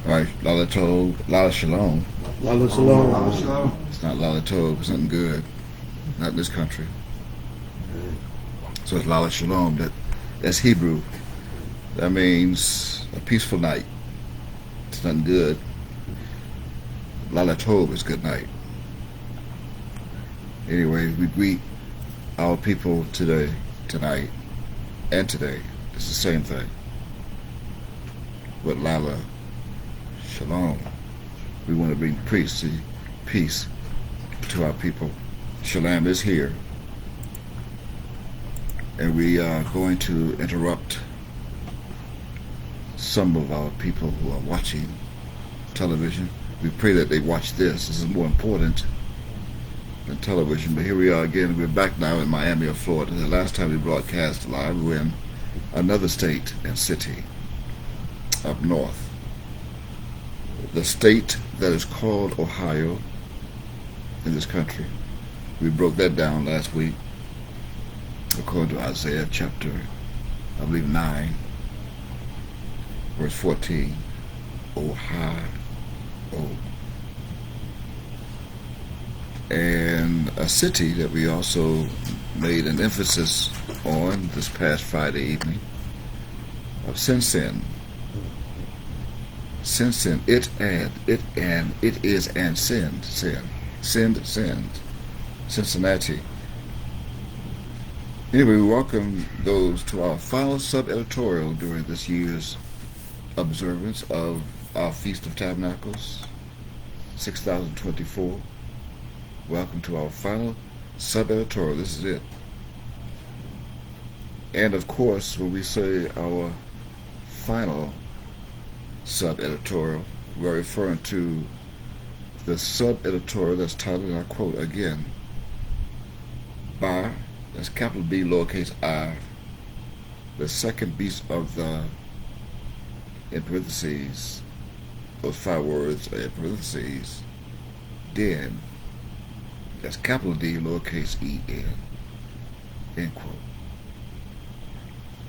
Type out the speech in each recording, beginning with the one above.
Right, Lala Tov, Lala Shalom. Lala Shalom. It's not Lala Tov, it's something good. Not in this country. So it's Lala Shalom. That's Hebrew. That means a peaceful night. It's nothing good. Lala Tov is good night. Anyway, we greet our people tonight, and today. It's the same thing. With Lala Shalom, we want to bring peace to our people. Shalom is here. And we are going to interrupt some of our people who are watching television. We pray that they watch this. This is more important than television. But here we are again. We're back now in Miami or Florida. The last time we broadcast live, we were in another state and city up north. The state that is called Ohio in this country. We broke that down last week according to Isaiah chapter, I believe 9, verse 14. Ohio. And a city that we also made an emphasis on this past Friday evening of Sin. Sin. It is and sinned. Cincinnati. Anyway, we welcome those to our Final-Sub-Editorial during this year's observance of our Feast of Tabernacles, 6024. Welcome to our Final-Sub-Editorial. This is it. And of course, when we say our final sub-editorial, we're referring to the sub-editorial that's titled, and I quote again, by, that's capital B, lowercase I, the second piece of the, in parentheses, those 5 words are in parentheses, den, that's capital D, lowercase en, end quote.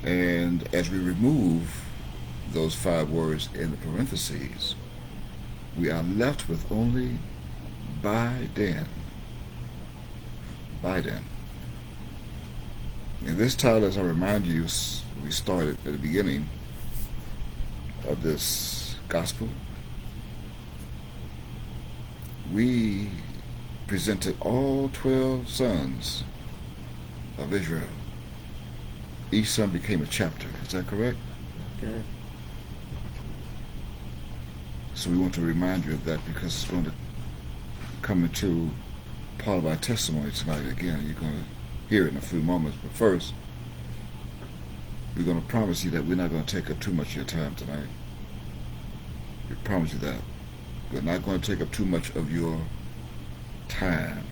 And as we remove those 5 words in the parentheses, we are left with only Biden. And this title, as I remind you, we started at the beginning of this gospel. We presented all 12 sons of Israel. Each son became a chapter. Is that correct? Okay. So we want to remind you of that because it's going to come into part of our testimony tonight. Again, you're going to hear it in a few moments. But first, we're going to promise you that we're not going to take up too much of your time tonight. We promise you that. We're not going to take up too much of your time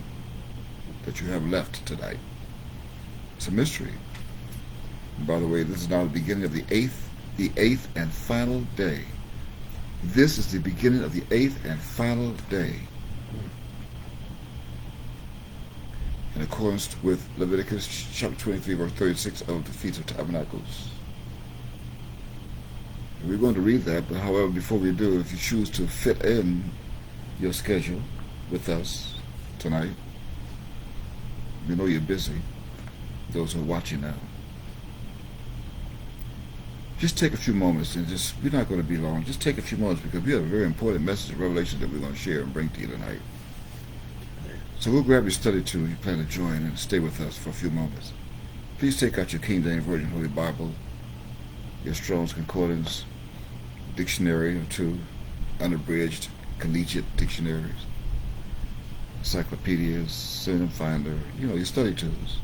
that you have left tonight. It's a mystery. And by the way, this is now the beginning of the eighth and final day. This is the beginning of the 8th and final day. In accordance with Leviticus chapter 23, verse 36 of the Feast of Tabernacles. And we're going to read that, but however, before we do, if you choose to fit in your schedule with us tonight, we know you're busy, those who are watching now. Just take a few moments and we're not going to be long. Just take a few moments because we have a very important message of revelation that we're going to share and bring to you tonight. So we'll grab your study tool. You plan to join and stay with us for a few moments. Please take out your King James Version Holy Bible, your Strong's Concordance, dictionary or two, unabridged collegiate dictionaries, encyclopedias, synonym finder, your study tools.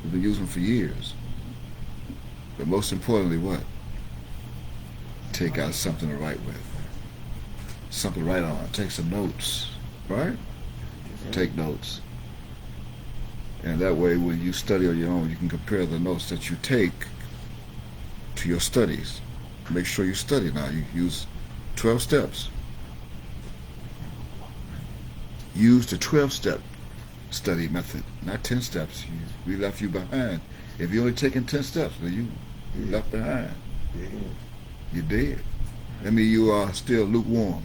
We've been using them for years. But most importantly, what? Take out something to write with. Something to write on. Take some notes, right? Take notes. And that way, when you study on your own, you can compare the notes that you take to your studies. Make sure you study now. You use 12 steps. Use the 12-step study method, not 10 steps. We left you behind. If you're only taking 10 steps, then you left behind. You're dead. That means you are still lukewarm.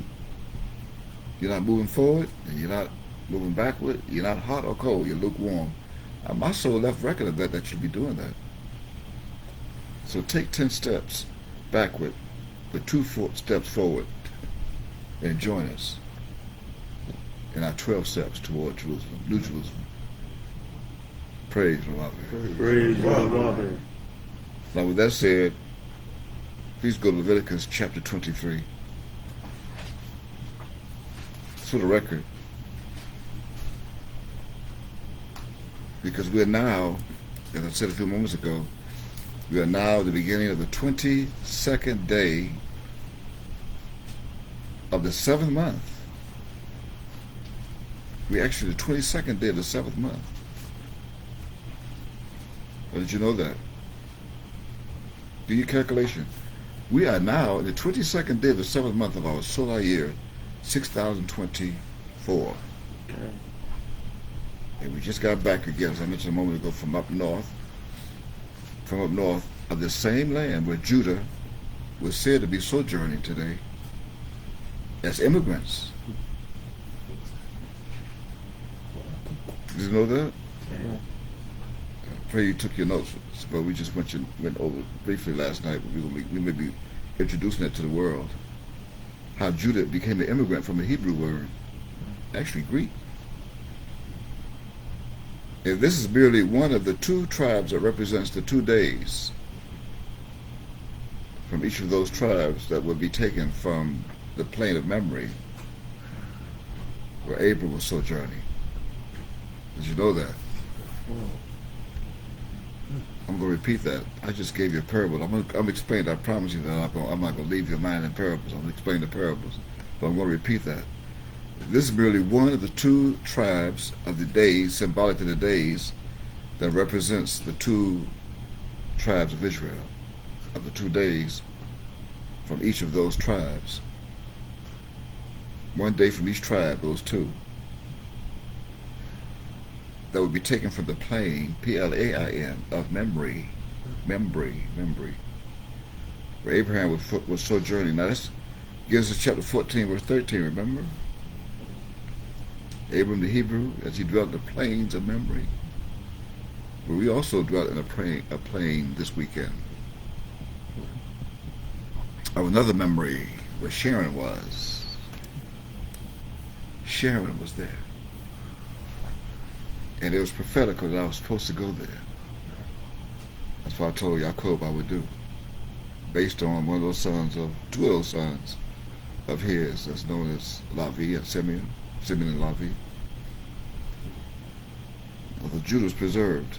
You're not moving forward, and you're not moving backward. You're not hot or cold. You're lukewarm. My soul left record of that you be doing that. So take 10 steps backward, but 2 steps forward, and join us in our 12 steps toward Jerusalem, New Jerusalem. Praise the Lord. Praise the Lord. Now, with that said, please go to Leviticus chapter 23. For the record, because we are now, as I said a few moments ago, we are now at the beginning of the 22nd day of the 7th month. We're actually the 22nd day of the 7th month. Or did you know that? Do your calculation. We are now in the 22nd day of the 7th month of our solar year, 6024. Okay. And we just got back again, as I mentioned a moment ago, from up north of the same land where Judah was said to be sojourning today as immigrants. Did you know that? Yeah. I pray you took your notes, but we just went over briefly last night. We may be introducing it to the world. How Judah became an immigrant from a Hebrew word, actually Greek. And this is merely one of the 2 tribes that represents the 2 days from each of those tribes that would be taken from the plane of memory where Abram was sojourning. Did you know that? I'm going to repeat that. I just gave you a parable. I'm explaining. I promise you that I'm not going to leave your mind in parables. I'm going to explain the parables. But I'm going to repeat that. This is merely one of the 2 tribes of the days, symbolic to the days, that represents the 2 tribes of Israel, of the 2 days from each of those tribes. One day from each tribe, those 2. That would be taken from the plane, P-L-A-I-N, of memory, where Abraham was sojourning. Now that's Genesis chapter 14, verse 13, remember? Abram the Hebrew, as he dwelt in the plains of memory. But we also dwelt in a plain this weekend of another memory where Sharon was. Sharon was there. And it was prophetical that I was supposed to go there. That's what I told Jacob I would do. Based on one of those sons of, 2 of those sons of his, that's known as Lavi and Simeon and Lavi. Although Judah was preserved.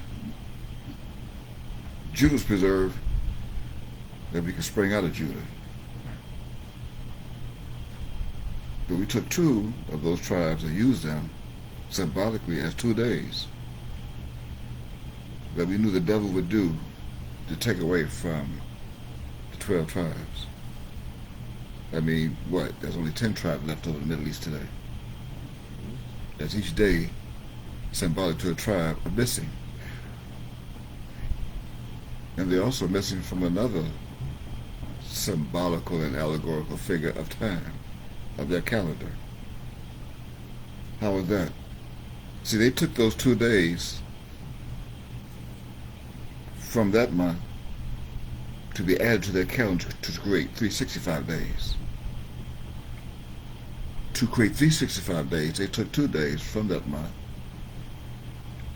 Judah was preserved that we could spring out of Judah. But we took 2 of those tribes and used them symbolically as 2 days that we knew the devil would do to take away from the 12 tribes. I mean, what? There's only 10 tribes left over the Middle East today. As each day, symbolic to a tribe, are missing. And they're also missing from another symbolical and allegorical figure of time, of their calendar. How was that? See, they took those 2 days from that month to be added to their calendar to create 365 days. To create 365 days, they took 2 days from that month.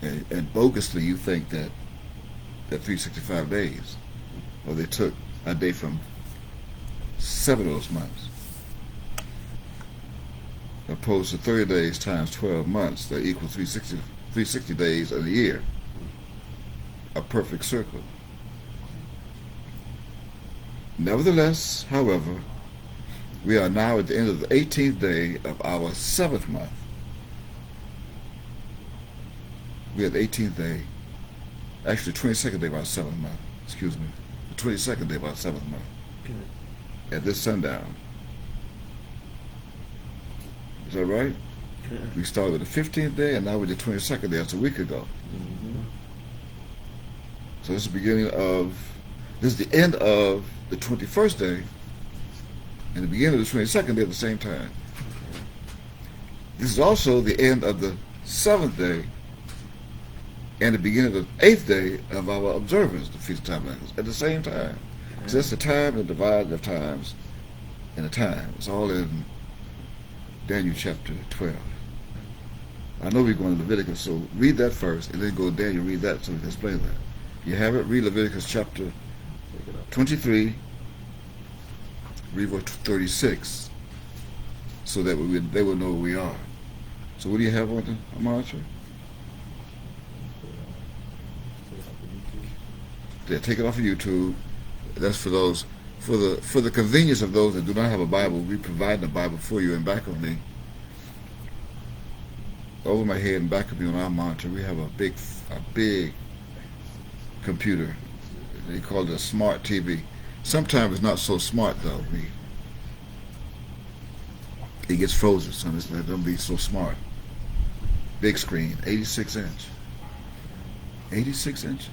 And bogusly, you think that 365 days, well, they took a day from 7 of those months. Opposed to 30 days times 12 months, that equals 360 days in a year. A perfect circle. Nevertheless, however, we are now at the end of the 18th day of our 7th month. We are the 18th day, actually 22nd day of our 7th month, excuse me, the 22nd day of our 7th month. Good. At this sundown. Is that right? Yeah. We started with the 15th day, and now we're the 22nd day. That's a week ago. Mm-hmm. So this is the end of the 21st day and the beginning of the 22nd day at the same time. This is also the end of the 7th day and the beginning of the 8th day of our observance, the Feast of Tabernacles, at the same time. So that's the time and the dividing of times and the time. It's all in Daniel chapter 12. I know we're going to Leviticus, so read that first, and then go to Daniel, read that so we can explain that. You have it? Read Leviticus chapter 23, read verse 36, so that they will know where we are. So what do you have on the monitor? Yeah, take it off of YouTube. That's for those, for the convenience of those that do not have a Bible. We provide the Bible for you, and back of me, over my head and back of me on our monitor, we have a big computer. They call it a smart TV. Sometimes it's not so smart though. It gets frozen, so it doesn't be so smart. Big screen, 86 inch. 86 inches.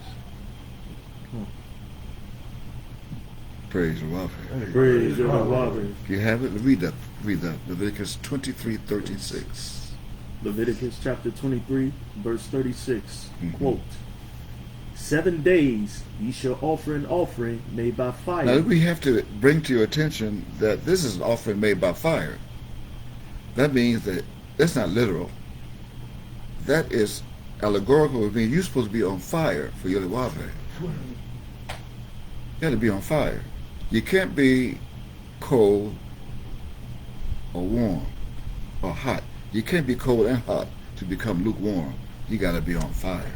Praise the Lord. Praise the Lord. If you have it, read that. Leviticus 23:36. Leviticus chapter 23, verse 36. Quote, 7 days ye shall offer an offering made by fire. Now we have to bring to your attention that this is an offering made by fire. That means that that's not literal. That is allegorical. It means you're supposed to be on fire for Yoliwave. You got to be on fire. You can't be cold or warm or hot. You can't be cold and hot to become lukewarm. You got to be on fire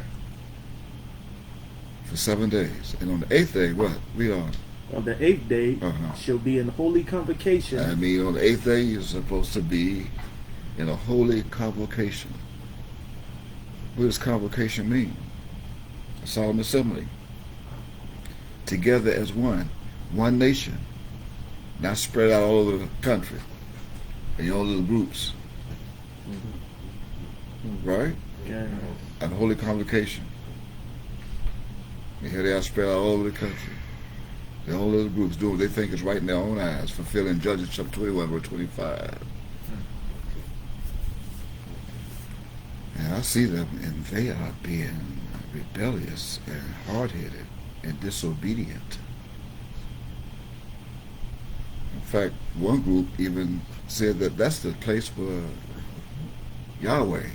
for 7 days. And on the 8th day, what? Read on. On the 8th day shall be an holy convocation. I mean, on the 8th day, you're supposed to be in a holy convocation. What does convocation mean? A solemn assembly. Together as one nation, not spread out all over the country in your own little groups. Right? Yeah. A holy convocation. And here they are spread out all over the country. Their own little groups doing what they think is right in their own eyes, fulfilling Judges chapter 21, verse 25. And I see them, and they are being rebellious and hard-headed and disobedient. In fact, one group even said that that's the place where Yahweh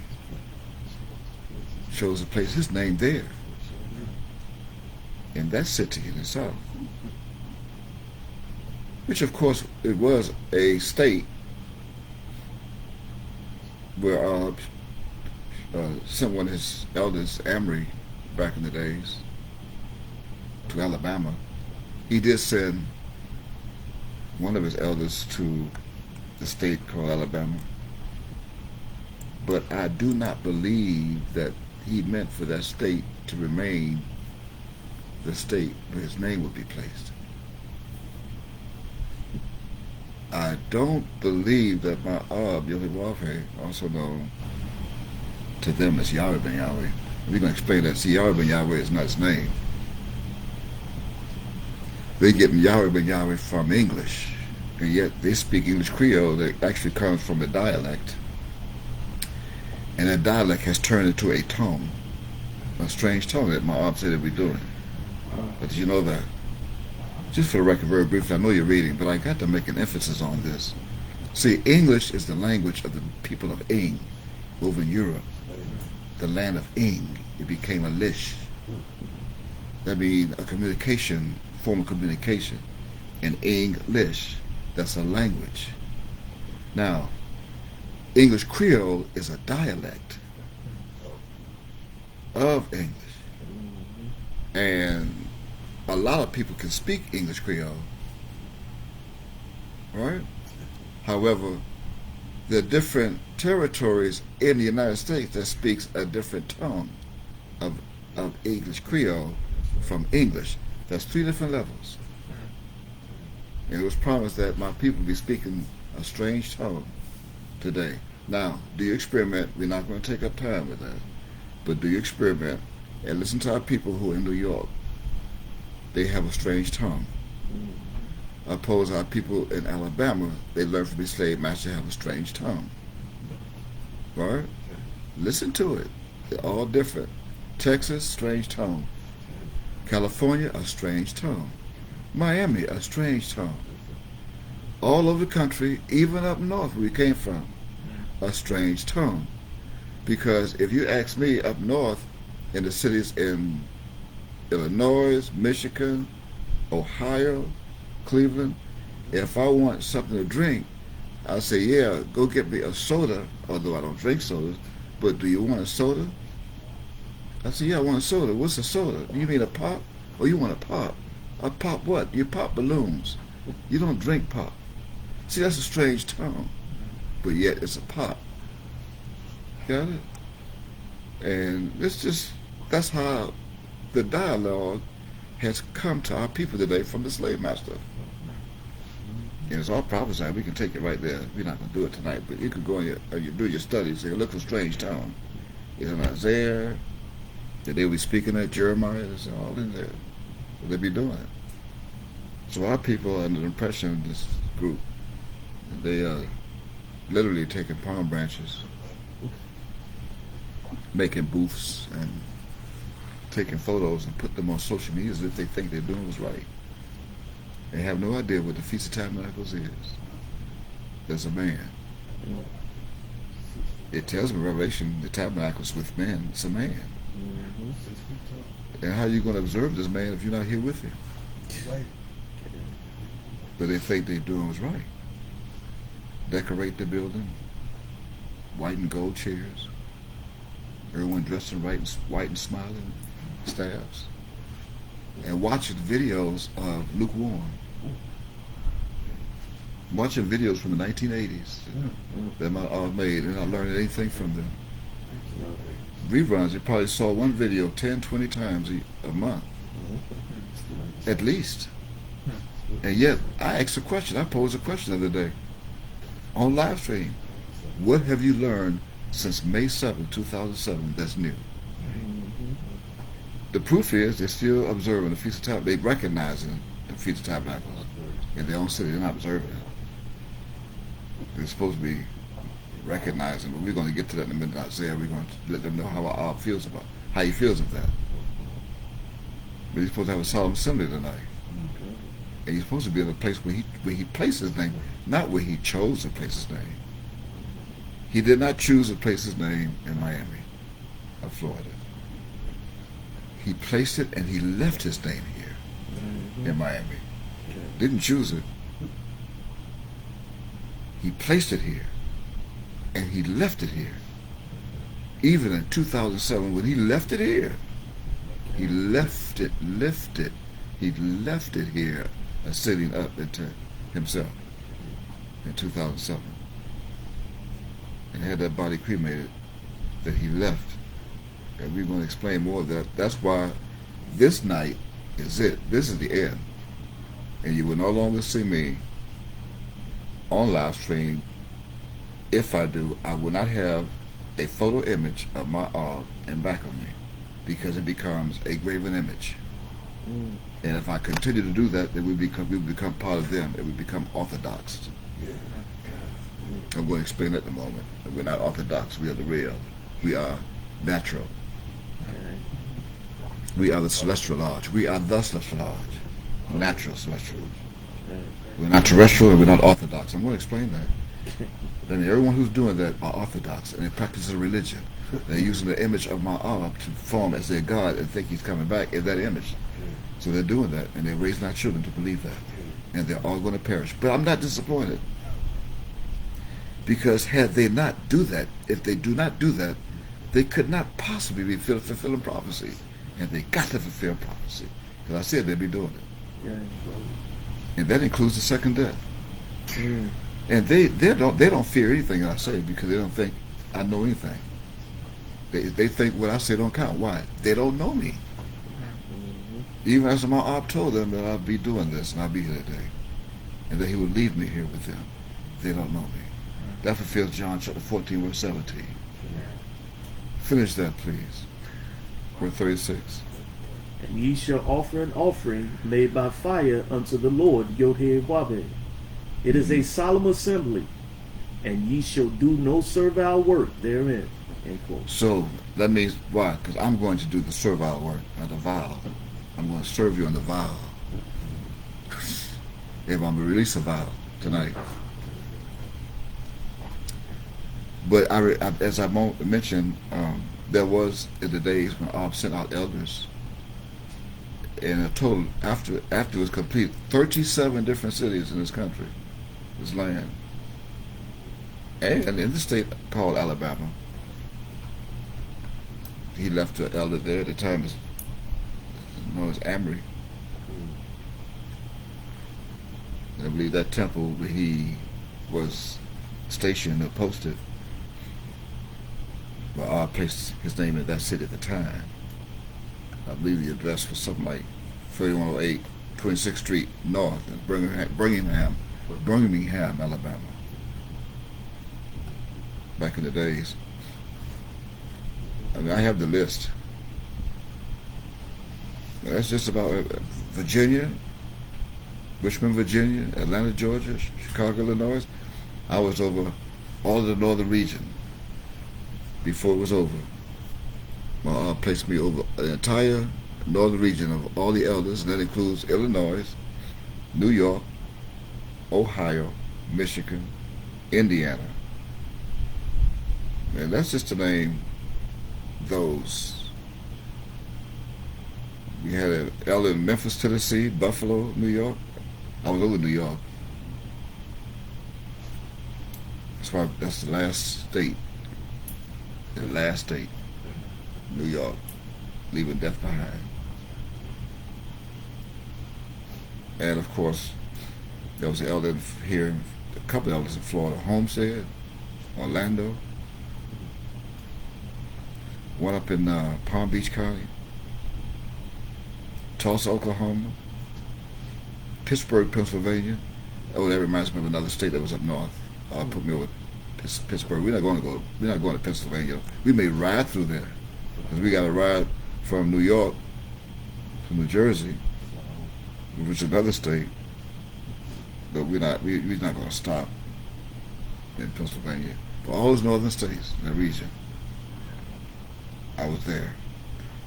shows a place, his name there, in that city in the south. Which, of course, it was a state where sent one of his elders, Amri, back in the days, to Alabama. He did send one of his elders to the state called Alabama. But I do not believe that he meant for that state to remain the state where his name would be placed. I don't believe that Ma'ab Yoliwave, also known to them as Yahweh ben Yahweh. We're going to explain that. See, Yahweh ben Yahweh is not his name. They get Yahweh ben Yahweh from English, and yet they speak English Creole that actually comes from a dialect. And that dialect has turned into a tongue, a strange tongue that Ma'ab said that we're doing. But did you know that? Just for the record, very briefly, I know you're reading, but I got to make an emphasis on this. See, English is the language of the people of Ing over in Europe. The land of Ing. It became a lish. That means a communication, form of communication. In English, that's a language. Now, English Creole is a dialect of English. And a lot of people can speak English Creole, right? However, there are different territories in the United States that speaks a different tongue of English Creole from English. That's 3 different levels. And it was promised that my people be speaking a strange tongue today. Now, do you experiment? We're not going to take up time with that. But do you experiment and listen to our people who are in New York. They have a strange tongue. Oppose our people in Alabama, they learned from their slave master to have a strange tongue. Right? Listen to it. They're all different. Texas, strange tongue. California, a strange tongue. Miami, a strange tongue. All over the country, even up north where we came from, a strange tongue. Because if you ask me up north in the cities in Illinois, Michigan, Ohio, Cleveland, if I want something to drink, I'll say, yeah, go get me a soda, although I don't drink sodas, but do you want a soda? I say, yeah, I want a soda. What's a soda? You mean a pop? Oh, you want a pop? A pop what? You pop balloons. You don't drink pop. See, that's a strange tongue, but yet it's a pop. Got it? And it's just, that's how the dialogue has come to our people today from the slave master. And it's all prophesied. We can take it right there. We're not going to do it tonight, but you could go and you do your studies and look for strange tongue. It's in Isaiah, that they will be speaking at Jeremiah, it's all in there. They'll be doing it. So our people are under the impression of this group, they are literally taking palm branches, making booths, and taking photos and put them on social media as if they think they're doing what's right. They have no idea what the Feast of Tabernacles is. There's a man. It tells me in Revelation the tabernacles with men. It's a man. And how are you going to observe this man if you're not here with him? But they think they're doing what's right. Decorate the building, white and gold chairs, everyone dressed in white and smiling staffs, and watching videos of lukewarm. Watching videos from the 1980s that my aunt made, and I learned anything from them. Reruns, you probably saw one video 10, 20 times a month, at least. And yet, I asked a question, I posed a question the other day on live stream. What have you learned since May 7, 2007 that's new? The proof is they're still observing the Feast of Tabernacles. They're recognizing the Feast of Tabernacles in their own city. They're not observing it. They're supposed to be recognizing, but we're going to get to that in a minute. Isaiah, we're going to let them know how feels about, how he feels of that. But he's supposed to have a solemn assembly tonight. And he's supposed to be in a place where he placed his name, not where he chose to place his name. He did not choose to place his name in Miami or Florida. He placed it and he left his name here in Miami. Didn't choose it. He placed it here and he left it here. Even in 2007 when he left it here, he left it here and sitting up into himself in 2007. And had that body cremated that he left. And we're going to explain more of that. That's why this night is it. This is the end. And you will no longer see me on live stream. If I do, I will not have a photo image of my arm in back of me because it becomes a graven image. And if I continue to do that, then we will become part of them. It will become orthodox. I'm going to explain that in a moment. We're not orthodox. We are the real. We are natural. We are the celestial lodge. We are the celestial lodge. Natural celestial. We're not terrestrial and we're not orthodox. I'm going to explain that. Then everyone who's doing that are orthodox and they practice a religion. They're using the image of Ma'ab to form as their God and think he's coming back in that image. So they're doing that and they're raising our children to believe that. And they're all going to perish. But I'm not disappointed. Because had they not do that, if they do not do that, they could not possibly be fulfilling prophecy. And they got to fulfill prophecy. Because I said they'd be doing it. And that includes the second death. And they don't fear anything I say because they don't think I know anything. They think what I say don't count. Why? They don't know me. Even as my Ab told them that I'll be doing this and I'll be here today. And that he would leave me here with them. They don't know me. That fulfills John chapter 14, verse 17. Finish that, please. Verse 36. And ye shall offer an offering made by fire unto the Lord Yod-Heh-Wah-Beh. It is a solemn assembly, and ye shall do no servile work therein. End quote. So that means why? Because I'm going to do the servile work, not the vow. I'm going to serve you on the vow. If I'm going to release a vow tonight. But as I mentioned, there was in the days when Ab sent out elders, and a total after it was complete, 37 different cities in this country, this land, and in the state called Alabama. He left an elder there at the time, known as Amri. I believe that temple where he was stationed or posted, well, I placed his name in that city at the time. I believe the address was something like 3108 26th Street North in Birmingham, Alabama. Back in the days. I mean, I have the list. That's just about Virginia, Richmond, Virginia, Atlanta, Georgia, Chicago, Illinois. I was over all of the northern region before it was over. My placed me over the entire northern region of all the elders, and that includes Illinois, New York, Ohio, Michigan, Indiana. And that's just to name those. We had an elder in Memphis, Tennessee, Buffalo, New York. I was over New York. That's the last state. The last state. New York. Leaving death behind. And of course, there was an elder here, a couple of elders in Florida, Homestead, Orlando. One up in Palm Beach County, Tulsa, Oklahoma, Pittsburgh, Pennsylvania. Oh, that reminds me of another state that was up north. Put me over Pittsburgh. We're not going to Pennsylvania. We may ride through there because we got to ride from New York to New Jersey, which is another state. But we're not going to stop in Pennsylvania. For all those northern states in the region, I was there.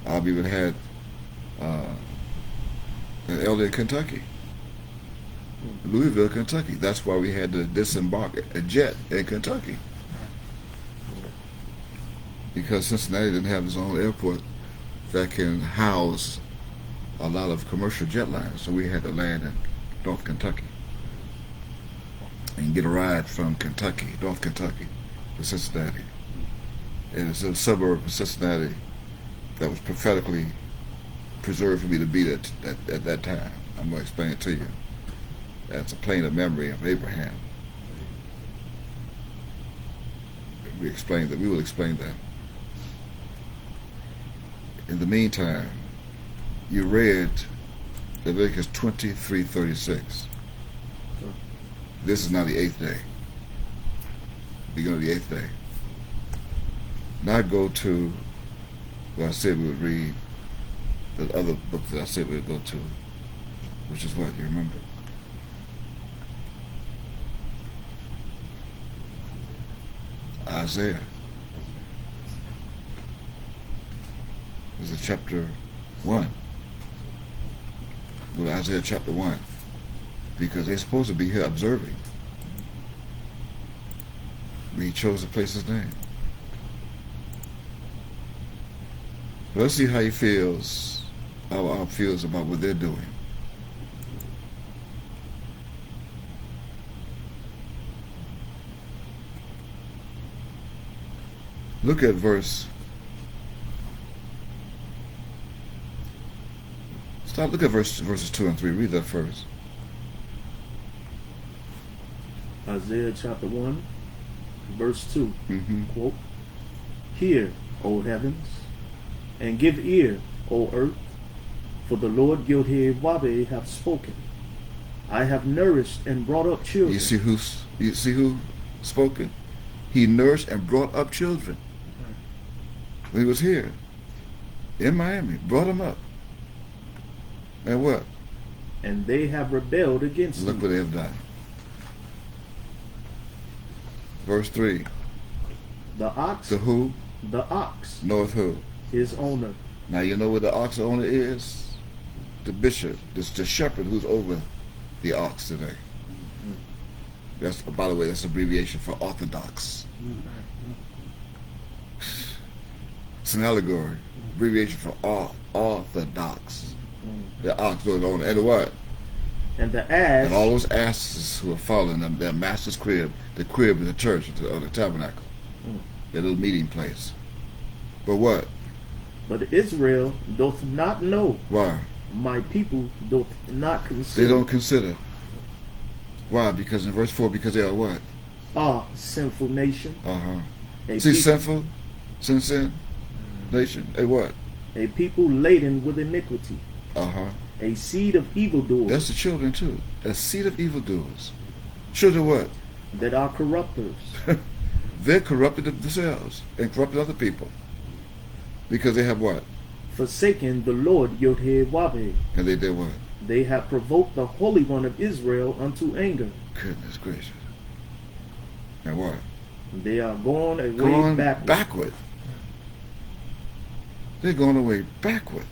I've even had an elder in Kentucky, Louisville, Kentucky. That's why we had to disembark a jet in Kentucky, because Cincinnati didn't have its own airport that can house a lot of commercial jet lines. So we had to land in North Kentucky and get a ride from Kentucky, North Kentucky, to Cincinnati. And it's a suburb of Cincinnati that was prophetically preserved for me to be at that time. I'm going to explain it to you. That's a plane of memory of Abraham. We will explain that. In the meantime, you read Leviticus 23:36. This is now the 8th day. Beginning of the 8th day. Now go to what I said we would read, the other book that I said we would go to, which is what, you remember? Isaiah. This is chapter 1. Well, Isaiah chapter 1. Because they're supposed to be here observing. He chose to place his name. Let's see how he feels, how Ab feels about what they're doing. Look at verses 2 and 3. Read that first. Isaiah chapter 1, verse 2. Mm-hmm. Quote, "Hear, O heavens, and give ear, O earth, for the Lord Yod-Heh-Wah-Beh hath spoken. I have nourished and brought up children." You see who spoken? He nourished and brought up children. When he was here in Miami, brought them up. And what? And they have rebelled against Look thee. what they have done. Verse 3. The ox, The who the ox, knoweth who? his owner. Now you know what the ox owner is? The bishop. It's the shepherd who's over the ox today. That's, by the way, that's abbreviation for orthodox. It's an allegory. Abbreviation for orthodox. The ox goes on. And what? And the ass, And all those asses who are following them, their master's crib, the crib of the church, or the tabernacle, their little meeting place. But what? but Israel doth not know. Why? My people doth not consider. They don't consider. Why? Because in verse 4, because they are what? Sinful nation. Uh-huh. A See, people, sinful? Sin? Nation. Hey, what? a people laden with iniquity. Uh-huh. A seed of evildoers That's the children, too. A seed of evildoers. Children what? that are corrupters. They're corrupted themselves and corrupted other people. Because they have what? Forsaken the Lord Yod-Heh-Wah-Heh. And they did what? They have provoked the Holy One of Israel unto anger. Goodness gracious. And what? They are gone away Going backward. backward. They're going away backward.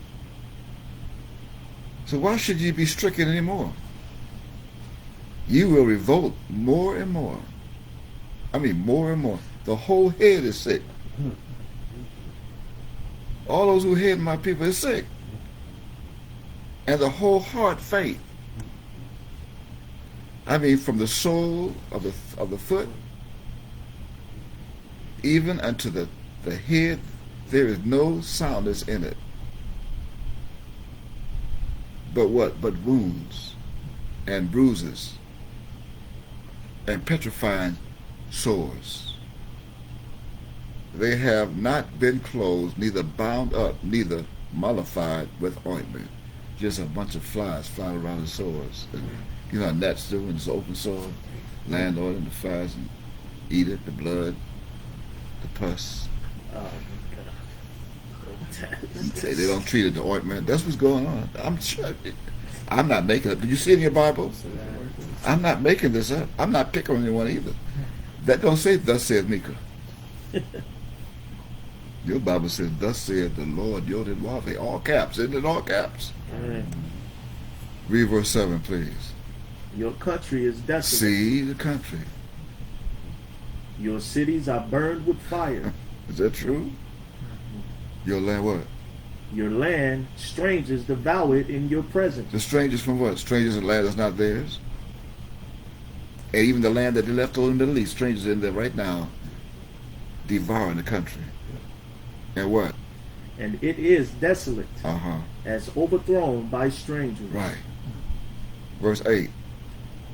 So why should you be stricken anymore? You will revolt more and more. I mean, more and more. The whole head is sick. All those who head my people is sick. And the whole heart faint. I mean, from the sole of the foot, even unto the head, there is no soundness in it. But what? But wounds and bruises and petrifying sores. They have not been closed, neither bound up, neither mollified with ointment. Just a bunch of flies flying around the sores. And you know how gnats do when it's open sore? Land on it, the flies and eat it, the blood, the pus. Oh, God. They don't treat it the ointment. That's what's going on. I'm sure. I'm not making it. Did you see it in your Bible? I'm not making this up. I'm not picking on anyone either. That don't say, thus saith Micah. Your Bible says, thus saith the Lord Yod-Heh-Wah-Heh. All caps. Isn't it all caps? Read verse 7, please. Your country is desolate. See the country. Your cities are burned with fire. Is that true? Your land what? Your land, strangers devour it in your presence. The strangers from what? Strangers in land that's not theirs. And even the land that they left over in the Middle East, strangers in there right now, devouring the country. And what? And it is desolate, Uh-huh. as overthrown by strangers. Right. Verse 8.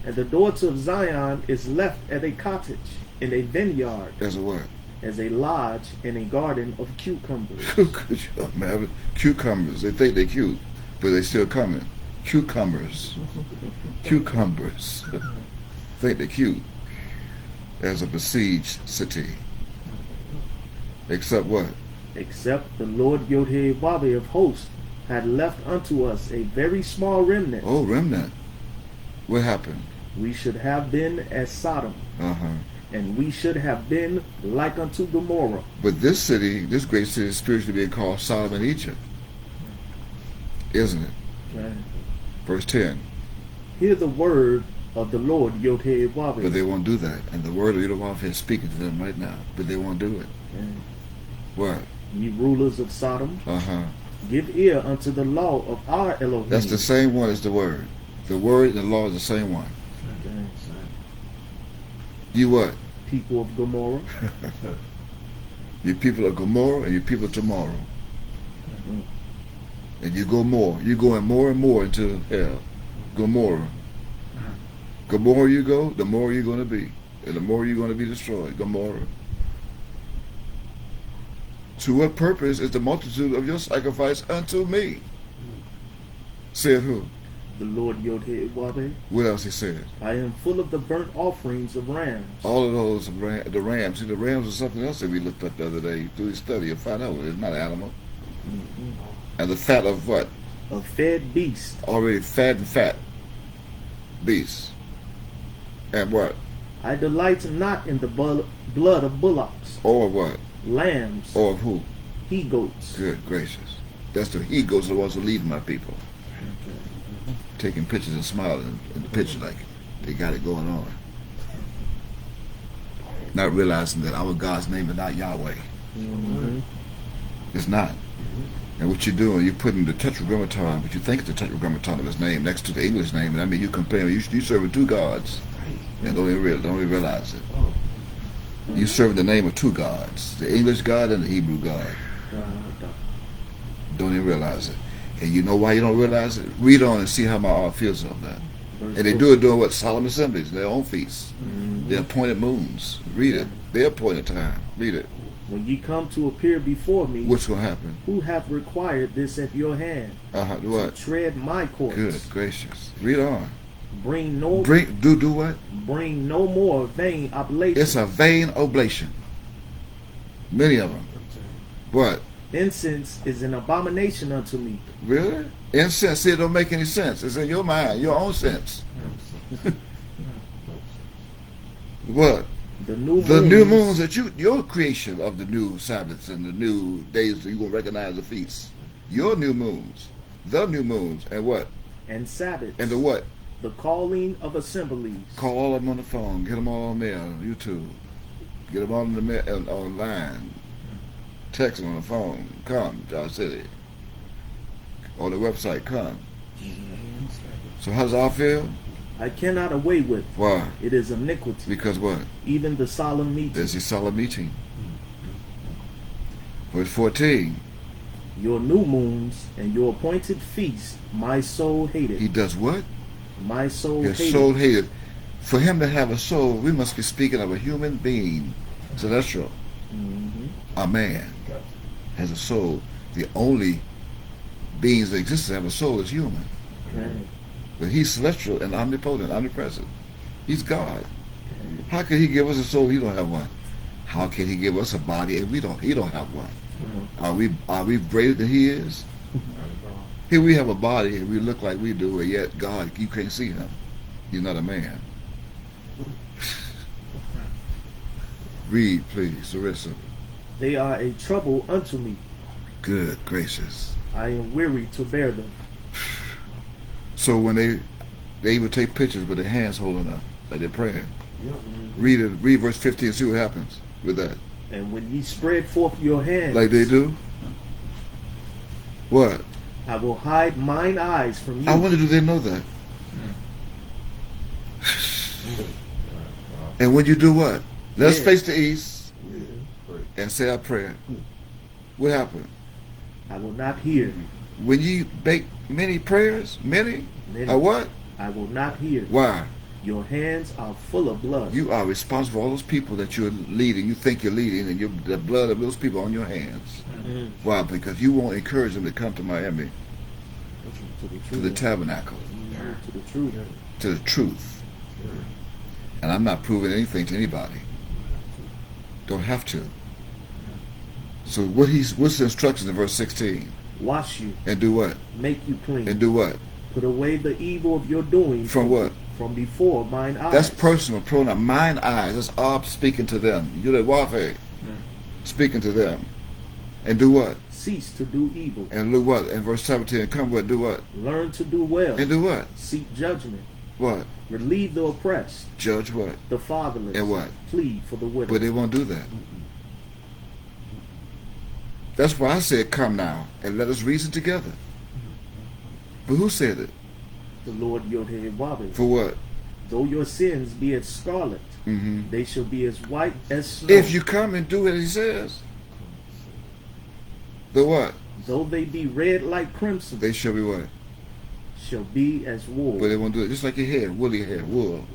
And the daughter of Zion is left as a cottage in a vineyard, There's a what? as a lodge in a garden of cucumbers. Good job, man. Cucumbers. They think they're cute, but they still coming. Cucumbers. Cucumbers. Think they're cute. As a besieged city. Except what? Except the Lord Yod-Heh-Wah-Heh of hosts had left unto us a very small remnant. Oh, remnant. What happened? We should have been as Sodom, Uh-huh. and we should have been like unto Gomorrah. But this city, this great city, is spiritually being called Sodom and Egypt. Isn't it? Right. Verse 10. Hear the word of the Lord Yod-Heh-Wah-Heh. But they won't do that. And the word of Yod-Heh-Wah-Heh is speaking to them right now. But they won't do it. What? Ye rulers of Sodom, Uh-huh. give ear unto the law of our Elohim. That's the same one as the word. The word and the law is the same one. You what? People of Gomorrah. You people of Gomorrah and you people of tomorrow. And you go more. You're going more and more into hell. Gomorrah. Gomorrah you go, the more you're going to be. And the more you're going to be destroyed. Gomorrah. To what purpose is the multitude of your sacrifice unto me? Said who? The Lord Yod-Heh-Wah-Heh. What else he said? I am full of the burnt offerings of rams. All of those, the rams. See, the rams are something else that we looked up the other day. Do a study and find out it's not an animal. And the fat of what? of fed beasts, already fat beasts. And what? I delight not in the blood of bullocks, Or what? lambs, Or of who? he goats. Good gracious. That's the he goes the ones who lead my people. Taking pictures and smiling in the picture like they got it going on. Not realizing that our God's name is not Yahweh. Mm-hmm. It's not. And what you're doing, you're putting the tetragrammaton, but you think it's the tetragrammaton of his name next to the English name, and I mean you comparing, you serving two gods, and don't even realize it. You serving the name of two gods, the English God and the Hebrew God. Don't even realize it. And you know why you don't realize it? Read on and see how my heart feels on that. And they do it during what? Solemn assemblies, their own feasts. Mm-hmm. Their appointed moons. Read it. Their appointed time. Read it. When ye come to appear before me, What's going to happen? who hath required this at your hand? What? To tread my courts. Good gracious. Read on. Bring Do what? Bring no more vain oblation. It's a vain oblation. Many of them. What? Incense is an abomination unto me. Really? Incense, see, it don't make any sense. It's in your mind, your own sense. What? The new moons that your creation of the new Sabbaths and the new days that you're going to recognize the feasts. Your new moons. The new moons. And what? And Sabbaths. And the what? The calling of assemblies. Call all of them on the phone. Get them all on there on YouTube. Get them on online. Text them on the phone. Come to our city. On the website, come. So how does it all feel? I cannot away with. Why? It is iniquity. Because what? Even the solemn meeting. There's a solemn meeting. Verse 14. Your new moons and your appointed feasts, my soul hated. He does what? My soul His hated. soul hated. For him to have a soul, we must be speaking of a human being, celestial. Mm-hmm. A man has a soul. The only beings that exist that have a soul is human. Okay. But he's celestial and omnipotent, omnipresent. He's God. How can he give us a soul? He don't have one. How can he give us a body and he don't have one? Are we greater than he is? Here we have a body and we look like we do, and yet God, you can't see him. He's not a man. Read, please, Sarissa. They are a trouble unto me. Good gracious. I am weary to bear them. So when they even take pictures with their hands holding up, like they're praying. Read it. Read verse 15 and see what happens with that. And when ye spread forth your hands, Like they do. What? I will hide mine eyes from you. I wonder, do they know that? And when you do what? Let's face the east and say our prayer. What happened? I will not hear. When you make many prayers, many. What? I will not hear. Why? Your hands are full of blood. You are responsible for all those people that you're leading, you think you're leading, and the blood of those people on your hands. Mm-hmm. Why? Because you won't encourage them to come to Miami, to the tabernacle, To the truth. to the truth. And I'm not proving anything to anybody. Don't have to. So what's the instructions in verse 16? Wash you. And do what? Make you clean. And do what? Put away the evil of your doing. From what? From before mine eyes. That's personal pronoun. Mine eyes. That's Ab speaking to them. You're the Wafe. Speaking to them. And do what? Cease to do evil. And do what? In verse 17, come what? Do what? Learn to do well. And do what? Seek judgment. What? Relieve the oppressed. Judge what? The fatherless. And what? Plead for the widow. But they won't do that. That's why I said, come now, and let us reason together. But who said it? The Lord Yod-Heh-Wabe. For what? Though your sins be as scarlet, Mm-hmm. they shall be as white as snow. If you come and do what he says, the what? Though they be red like crimson, They shall be what? shall be as wool. But they won't do it. Just like your hair, woolly hair, wool.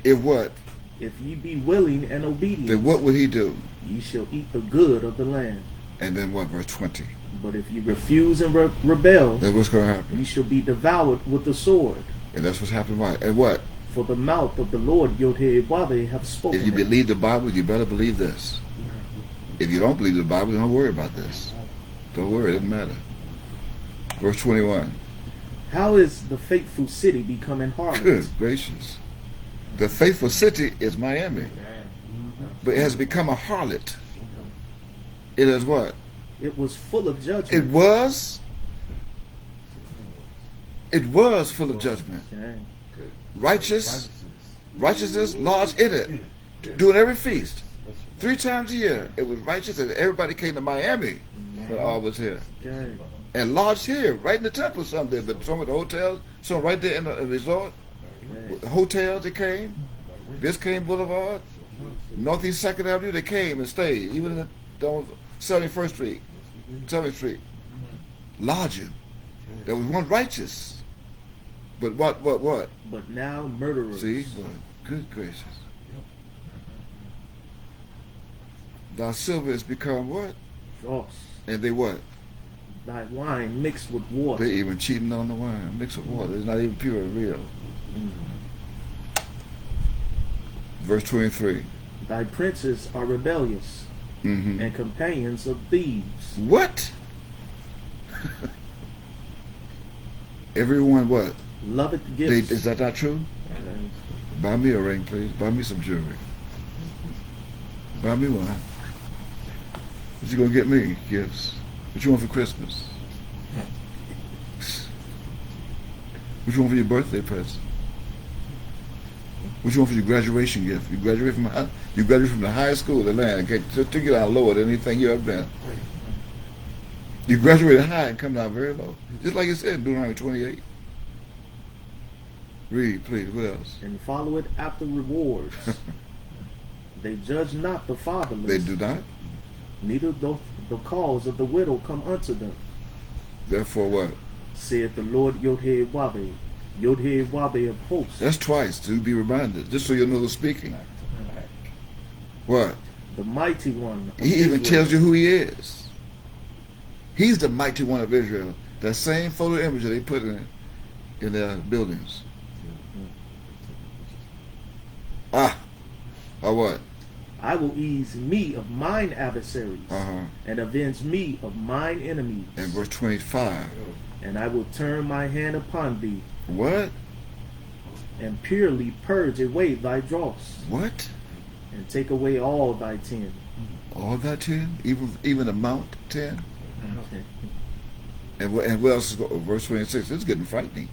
If what? If ye be willing and Then obedient, what would he do? ye shall eat the good of the land. And then what? Verse 20. But if ye refuse and rebel, Then what's going to happen? ye shall be devoured with the sword. And that's what's happening. Right? And what? For the mouth of the Lord Yod-Heh-Wabe have spoken. If you it. believe the Bible, you better believe this. If you don't believe the Bible, don't worry about this. Don't worry, it doesn't matter. Verse 21. How is the faithful city becoming harlot? Good gracious. The faithful city is Miami. But it has become a harlot. It is what? It was full of judgment. It was full of judgment. Okay. Righteousness lodged in it. Doing every feast. 3 times a year. It was righteous, and everybody came to Miami when all was here. Okay. And lodged here, right in the temple some did, but some of the hotels, some right there in the resort. Okay. Hotels they came. Biscayne Boulevard. Northeast 2nd Avenue, they came and stayed. Even in the 71st Street, 7th Street. Lodging. There was one righteous. But what? But now murderers. See? Good gracious. Thy silver has become what? Dross. And they what? Thy wine mixed with water. They even cheating on the wine. Mixed with water. It's not even pure and real. Verse 23. Thy princes are rebellious and companions of thieves. What? Everyone what? Loveth gifts. Is that not true? Okay. Buy me a ring, please. Buy me some jewelry. Buy me one. What you gonna get me? Gifts. What you want for Christmas? What you want for your birthday present? What you want for your graduation gift? You graduate from the highest school in the land and took you down lower than anything you ever been. You graduated high and come down very low. Just like it said in Deuteronomy 28. Read, please. What else? And follow it after rewards. They judge not the fatherless. They do not. Neither doth the cause of the widow come unto them. Therefore what? Saith the Lord Yod-Heh-Wabe, Yod-Heh-Wabe of hosts. That's twice to be reminded, just so you know who's speaking. What? The mighty one of He even Israel. tells you who he is. He's the mighty one of Israel. That same photo image that they put in their buildings. Or what? I will ease me of mine adversaries and avenge me of mine enemies. In verse 25. And I will turn my hand upon thee What? and purely purge away thy dross What? and take away all thy tin. All that 10? Even the Mount 10? Okay. And what else is verse 26? It's getting frightening.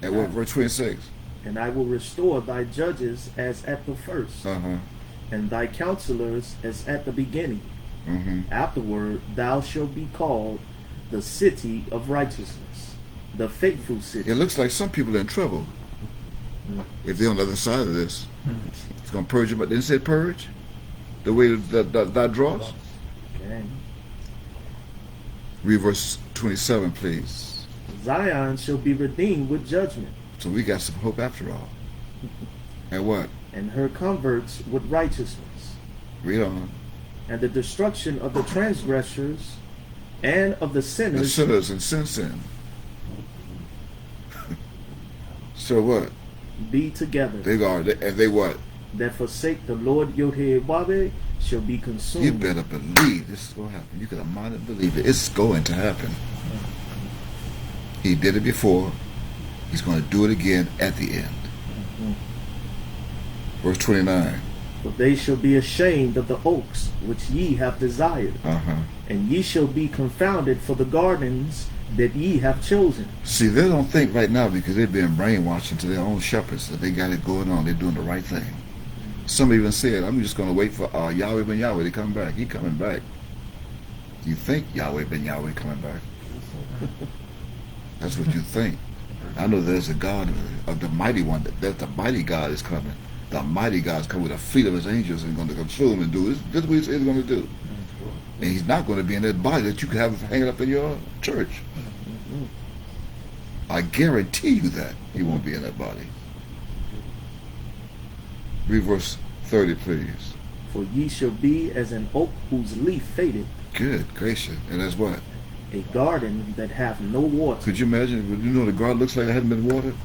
And what verse 26? And I will restore thy judges as at the first, and thy counselors as at the beginning. Afterward thou shalt be called the city of righteousness, the faithful city. It looks like some people are in trouble. If they're on the other side of this, it's going to purge them. But didn't it say purge? The way that draws? Okay. Read verse 27, please. Zion shall be redeemed with judgment, So we got some hope after all. And what? and her converts with righteousness. Read on. And the destruction of the transgressors and of the The sinners sinners and sin. So what? be together. They are. And they what? That forsake the Lord Yod-Heh-Wabe shall be consumed. You better believe this is going to happen. You can mind and believe it. It's going to happen. He did it before. He's going to do it again at the end. Verse 29. For they shall be ashamed of the oaks which ye have desired, and ye shall be confounded for the gardens that ye have chosen. See, they don't think right now because they've been brainwashed into their own shepherds that they got it going on. They're doing the right thing. Some even said, I'm just going to wait for Yahweh ben Yahweh to come back. He coming back. You think Yahweh ben Yahweh coming back? That's what you think. I know there's a God of the mighty one. That the mighty God is coming. The mighty God is coming with a fleet of his angels and going to consume and do this. This is what he said he's going to do. And he's not going to be in that body that you can have hanging up in your church. I guarantee you that he won't be in that body. Read verse 30, please. For ye shall be as an oak whose leaf fadeth, Good gracious. And that's what? a garden that hath no water. Could you imagine? You know the garden looks like it hadn't been watered?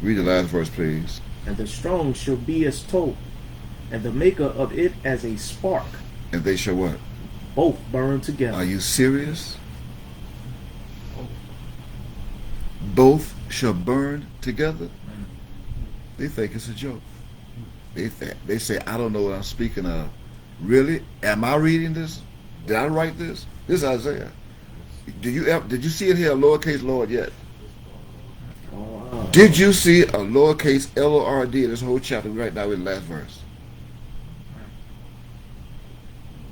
Read the last verse, please. And the strong shall be as tow, and the maker of it as a spark. And they shall what? Both burn together. Are you serious? both shall burn together. They think it's a joke. They say, I don't know what I'm speaking of. Really? Am I reading this? Did I write this? This is Isaiah. Did you see it here, a lowercase Lord yet? Oh, wow. Did you see a lowercase Lord in this whole chapter right now in the last verse?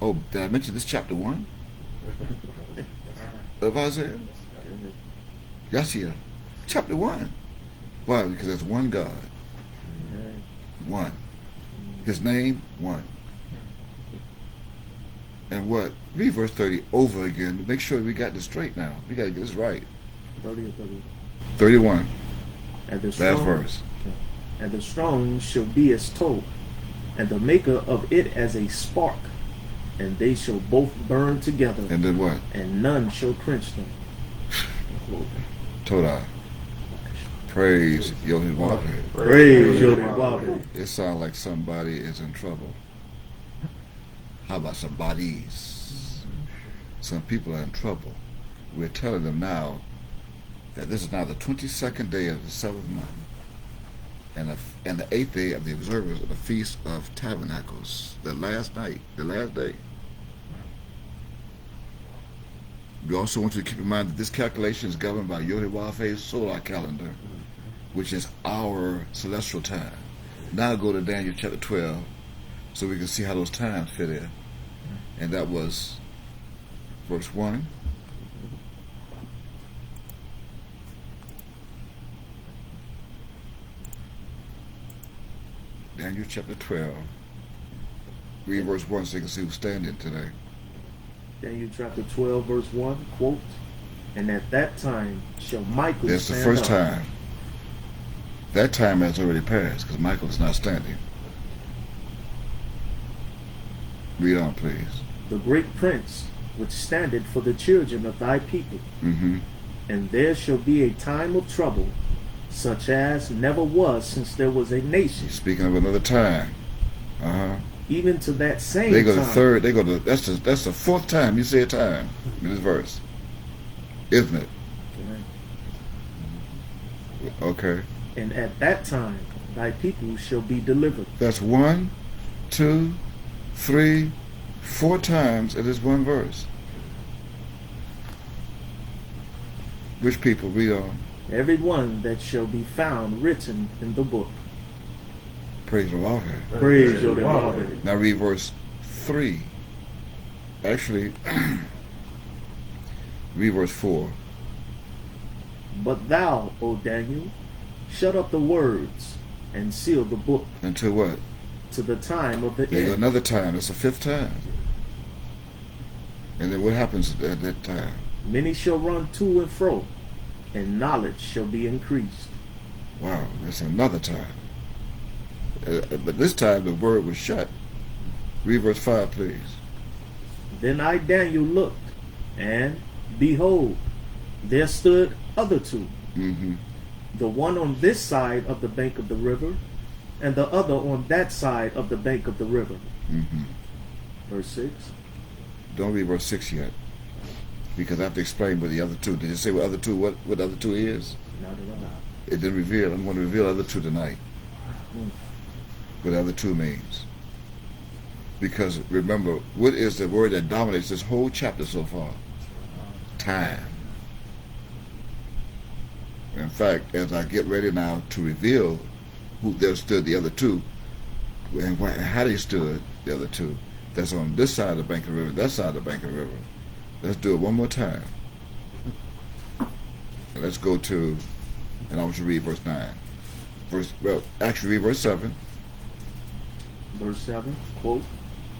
Oh, did I mention this chapter 1 of Isaiah? Yes, yeah. Chapter 1. Why? Because there's one God. One. His name, one. And what? Read verse 30 over again to make sure we got this straight now. We got to get this right. 30 or 30. 31. And the Last strong, verse. and the strong shall be as tow, and the maker of it as a spark, and they shall both burn together, And then what? and none shall quench them. Toda. Praise Yehovah. Praise Yehovah. It sounds like somebody is in trouble. How about somebody's? Some people are in trouble. We're telling them now that this is now the 22nd day of the 7th month and the 8th day of the observance of the Feast of Tabernacles, the last night, the last day. We also want you to keep in mind that this calculation is governed by Yehovah's solar calendar, which is our celestial time. Now go to Daniel chapter 12 so we can see how those times fit in. And that was verse 1. Daniel chapter 12. Read verse 1 so you can see who's standing today. Daniel chapter 12, verse 1, quote, and at that time shall Michael That's the stand first up. time. That time has already passed because Michael is not standing. Read on, please. The great prince which standeth for the children of thy people. Mm-hmm. And there shall be a time of trouble, such as never was since there was a nation. Speaking of another time. Uh-huh. Even to that same They go to time. third, they go to, that's the fourth time you say a time in this verse. Isn't it? Okay. And at that time thy people shall be delivered. That's 1, 2, 3, 4 times in this one verse. Which people? Read on. Every one that shall be found written in the book. Praise the Lord. Praise Yehovah. Now read verse 3. Actually, read verse 4. But thou, O Daniel, shut up the words and seal the book Until what? to the time of the There's end. another time. It's the 5th time. And then what happens at that time? Many shall run to and fro, and knowledge shall be increased. Wow, that's another time. But this time the word was shut. Read verse 5, please. Then I, Daniel, looked, and behold, there stood other two, Mm-hmm. the one on this side of the bank of the river, and the other on that side of the bank of the river. Mm-hmm. Verse 6. Don't read verse 6 yet. Because I have to explain what the other two. Did it say what other two? What other two is? Not at all. It didn't reveal. I'm going to reveal other two tonight. What other two means. Because remember, what is the word that dominates this whole chapter so far? Time. In fact, as I get ready now to reveal who there stood the other two, and how they stood the other two, that's on this side of the bank of the river, that side of the bank of the river. Let's do it one more time. Let's go to, and I want you to read verse 9. Actually read verse 7. Verse 7, quote,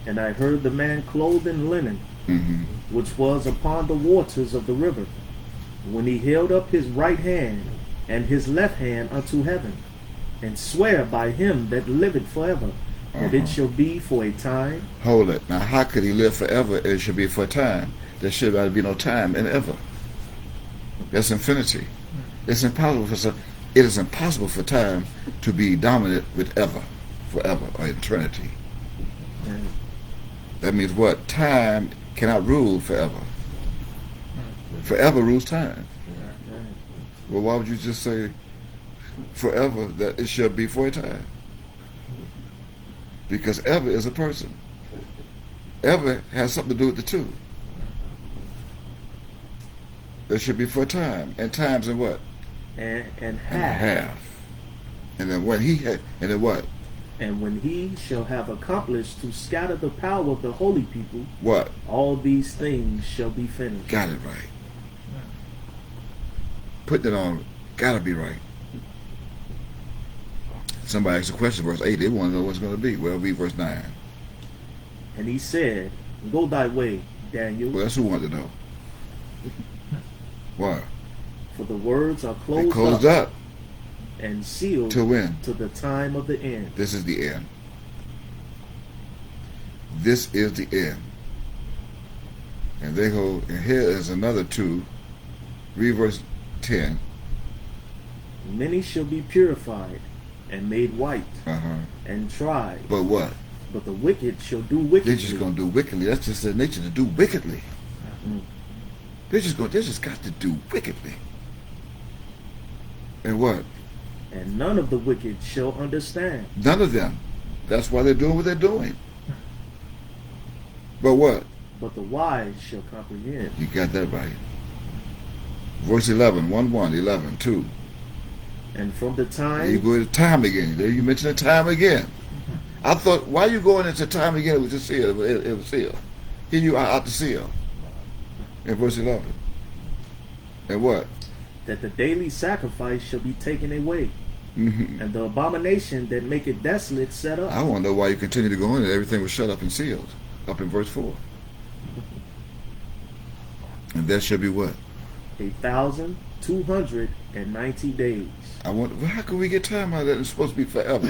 and I heard the man clothed in linen, Mm-hmm. which was upon the waters of the river, when he held up his right hand and his left hand unto heaven, and swear by him that liveth forever, that it shall be for a time. Hold it. Now, how could he live forever? It should be for a time. There should be no time in ever. That's infinity. It's impossible it is impossible for time to be dominant with ever, forever, or eternity. That means what? Time cannot rule forever. Forever rules time. Well, why would you just say forever that it shall be for a time? Because ever is a person. Ever has something to do with the two. It should be for a time. And times in what? And And half. half. And then when he had, and then what? And when he shall have accomplished to scatter the power of the holy people, What? all these things shall be finished. Got it right. Putting it on, gotta be right. Somebody asked a question, verse 8, they want to know what's going to be. Well, read verse 9. And he said, Go thy way, Daniel, Well, that's who wanted to know. Why? for the words are They closed, closed up, up. and sealed Till when? to the time of the end. This is the end. This is the end. And they go, and here is another two. Read verse 10. Many shall be purified and made white Uh-huh. and tried, But what? but the wicked shall do They're wickedly. just going to do wickedly. That's just their nature, to do wickedly. Mm. They just got to do wickedly. And what? And none of the wicked shall understand. None of them. That's why they're doing what they're doing. But what? But the wise shall comprehend. You got that right. Verse 11, 1, 11, 2. And from the There you time go to time again. There you mention the time again. I thought, why are you going into time again? It was just seal. It was seal. Here you are out the seal. In verse 11. And what? that the daily sacrifice shall be taken away, Mm-hmm. and the abomination that maketh desolate set up. I want to know why you continue to go in and everything was shut up and sealed. Up in verse 4. And that shall be what? 1,290 days. I want. Well, how can we get time out of that? It's supposed to be forever.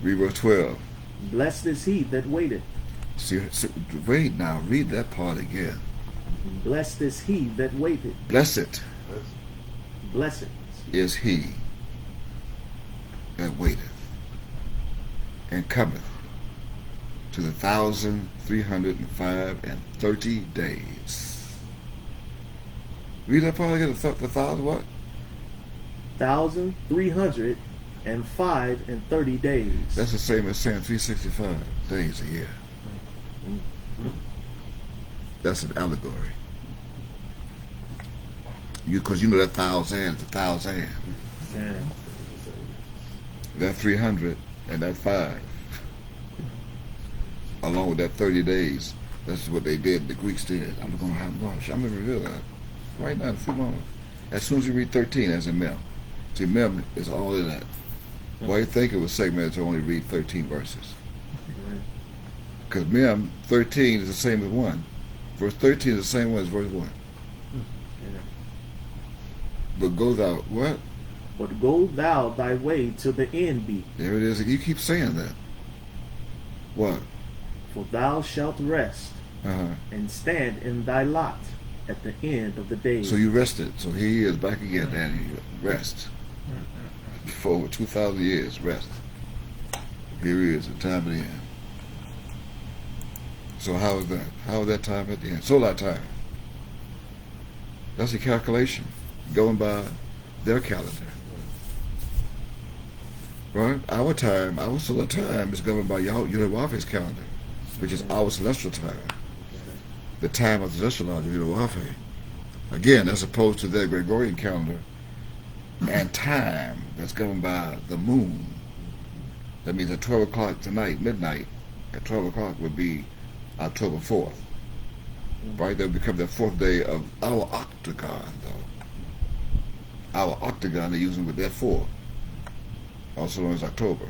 Read verse 12. Blessed is he that waiteth. See, wait now. Read that part again. Blessed is he that waiteth. Blessed Blessed. is he that waiteth and cometh to the 1,330 days. Read that part again. The 1,000 what? 1,330 days. That's the same as saying 365 days a year. That's an allegory. Because you know that 1,000 is 1,000. Yeah. That 300 and that 5, along with that 30 days, that's what they did. The Greeks did. I'm going to have lunch. I'm going to reveal that right now in a few moments. As soon as you read 13, as in Mem. See, Mem is all of that. Why you think it was segmented to only read 13 verses? Because Mem 13 is the same as 1. Verse 13 is the same one as verse 1. But go thou, what? But go thou thy way till the end be, There it is. You keep saying that. What? for thou shalt rest Uh-huh. and stand in thy lot at the end of the days. So you rested. So here he is back again, Danny. Rest. For over 2,000 years, rest. Here he is, the time of the end. So how is that? How is that time at the end? Solar time. That's a calculation going by their calendar. Right? Our time, our solar time is governed by Yahweh's calendar, which is our celestial time. The time of the celestial of Yahweh. Again, as opposed to their Gregorian calendar and time that's governed by the moon. That means at 12 o'clock tonight, midnight, at 12 o'clock would be October 4th. Right? That would become the 4th day of our octagon, though. Our octagon they're using with their 4, also known as October,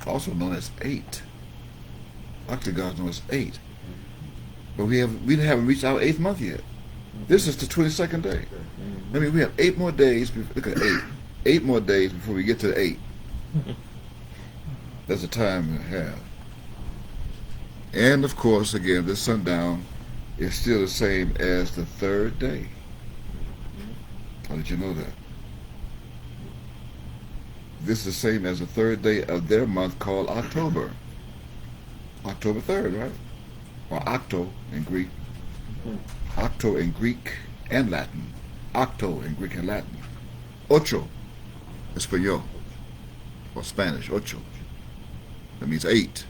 also known as 8. Octagon is known as 8. But we haven't reached our 8th month yet. This is the 22nd day. I mean, we have 8 more days. Look at 8. 8 more days before we get to the 8. That's the time and a half. And of course, again, this sundown is still the same as the 3rd day. How did you know that? This is the same as the 3rd day of their month called October. October 3rd, right? Or Octo in Greek. Octo in Greek and Latin. Octo in Greek and Latin. Ocho, Espanol, or Spanish, ocho. That means 8.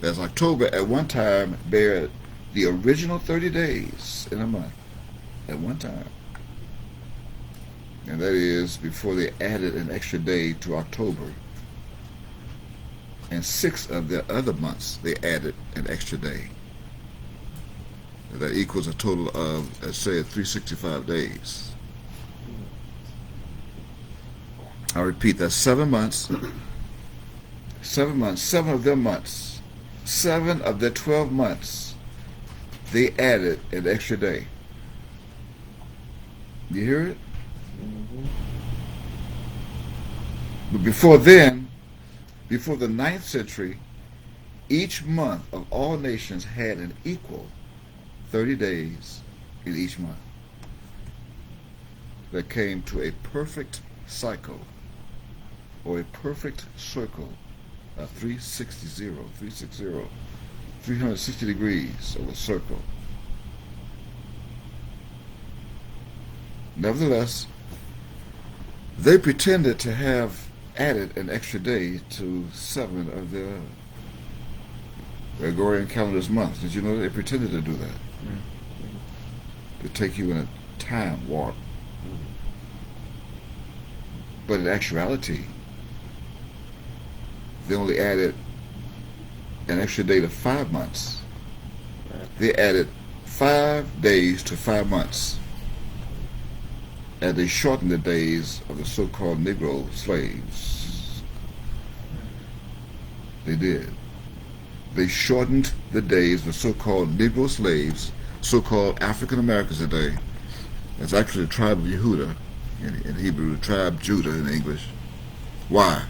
As October at one time bared the original 30 days in a month at one time. And that is before they added an extra day to October. And 6 of the other months they added an extra day. That equals a total of, let's say, 365 days. I repeat, that's 7 months. 7 months, 7 of their months. 7 of their 12 months, they added an extra day. You hear it? But before then, before the 9th century, each month of all nations had an equal 30 days in each month. That came to a perfect cycle, or a perfect circle, a 360 degrees of a circle. Nevertheless, they pretended to have added an extra day to 7 of their Gregorian calendar's months. Did you know that they pretended to do that? To take you in a time warp. But in actuality, they only added an extra day to 5 months. They added 5 days to 5 months. And they shortened the days of the so-called Negro slaves. They did. They shortened the days of the so-called Negro slaves, so-called African Americans today. It's actually the tribe of Yehuda in Hebrew, the tribe Judah in English. Why?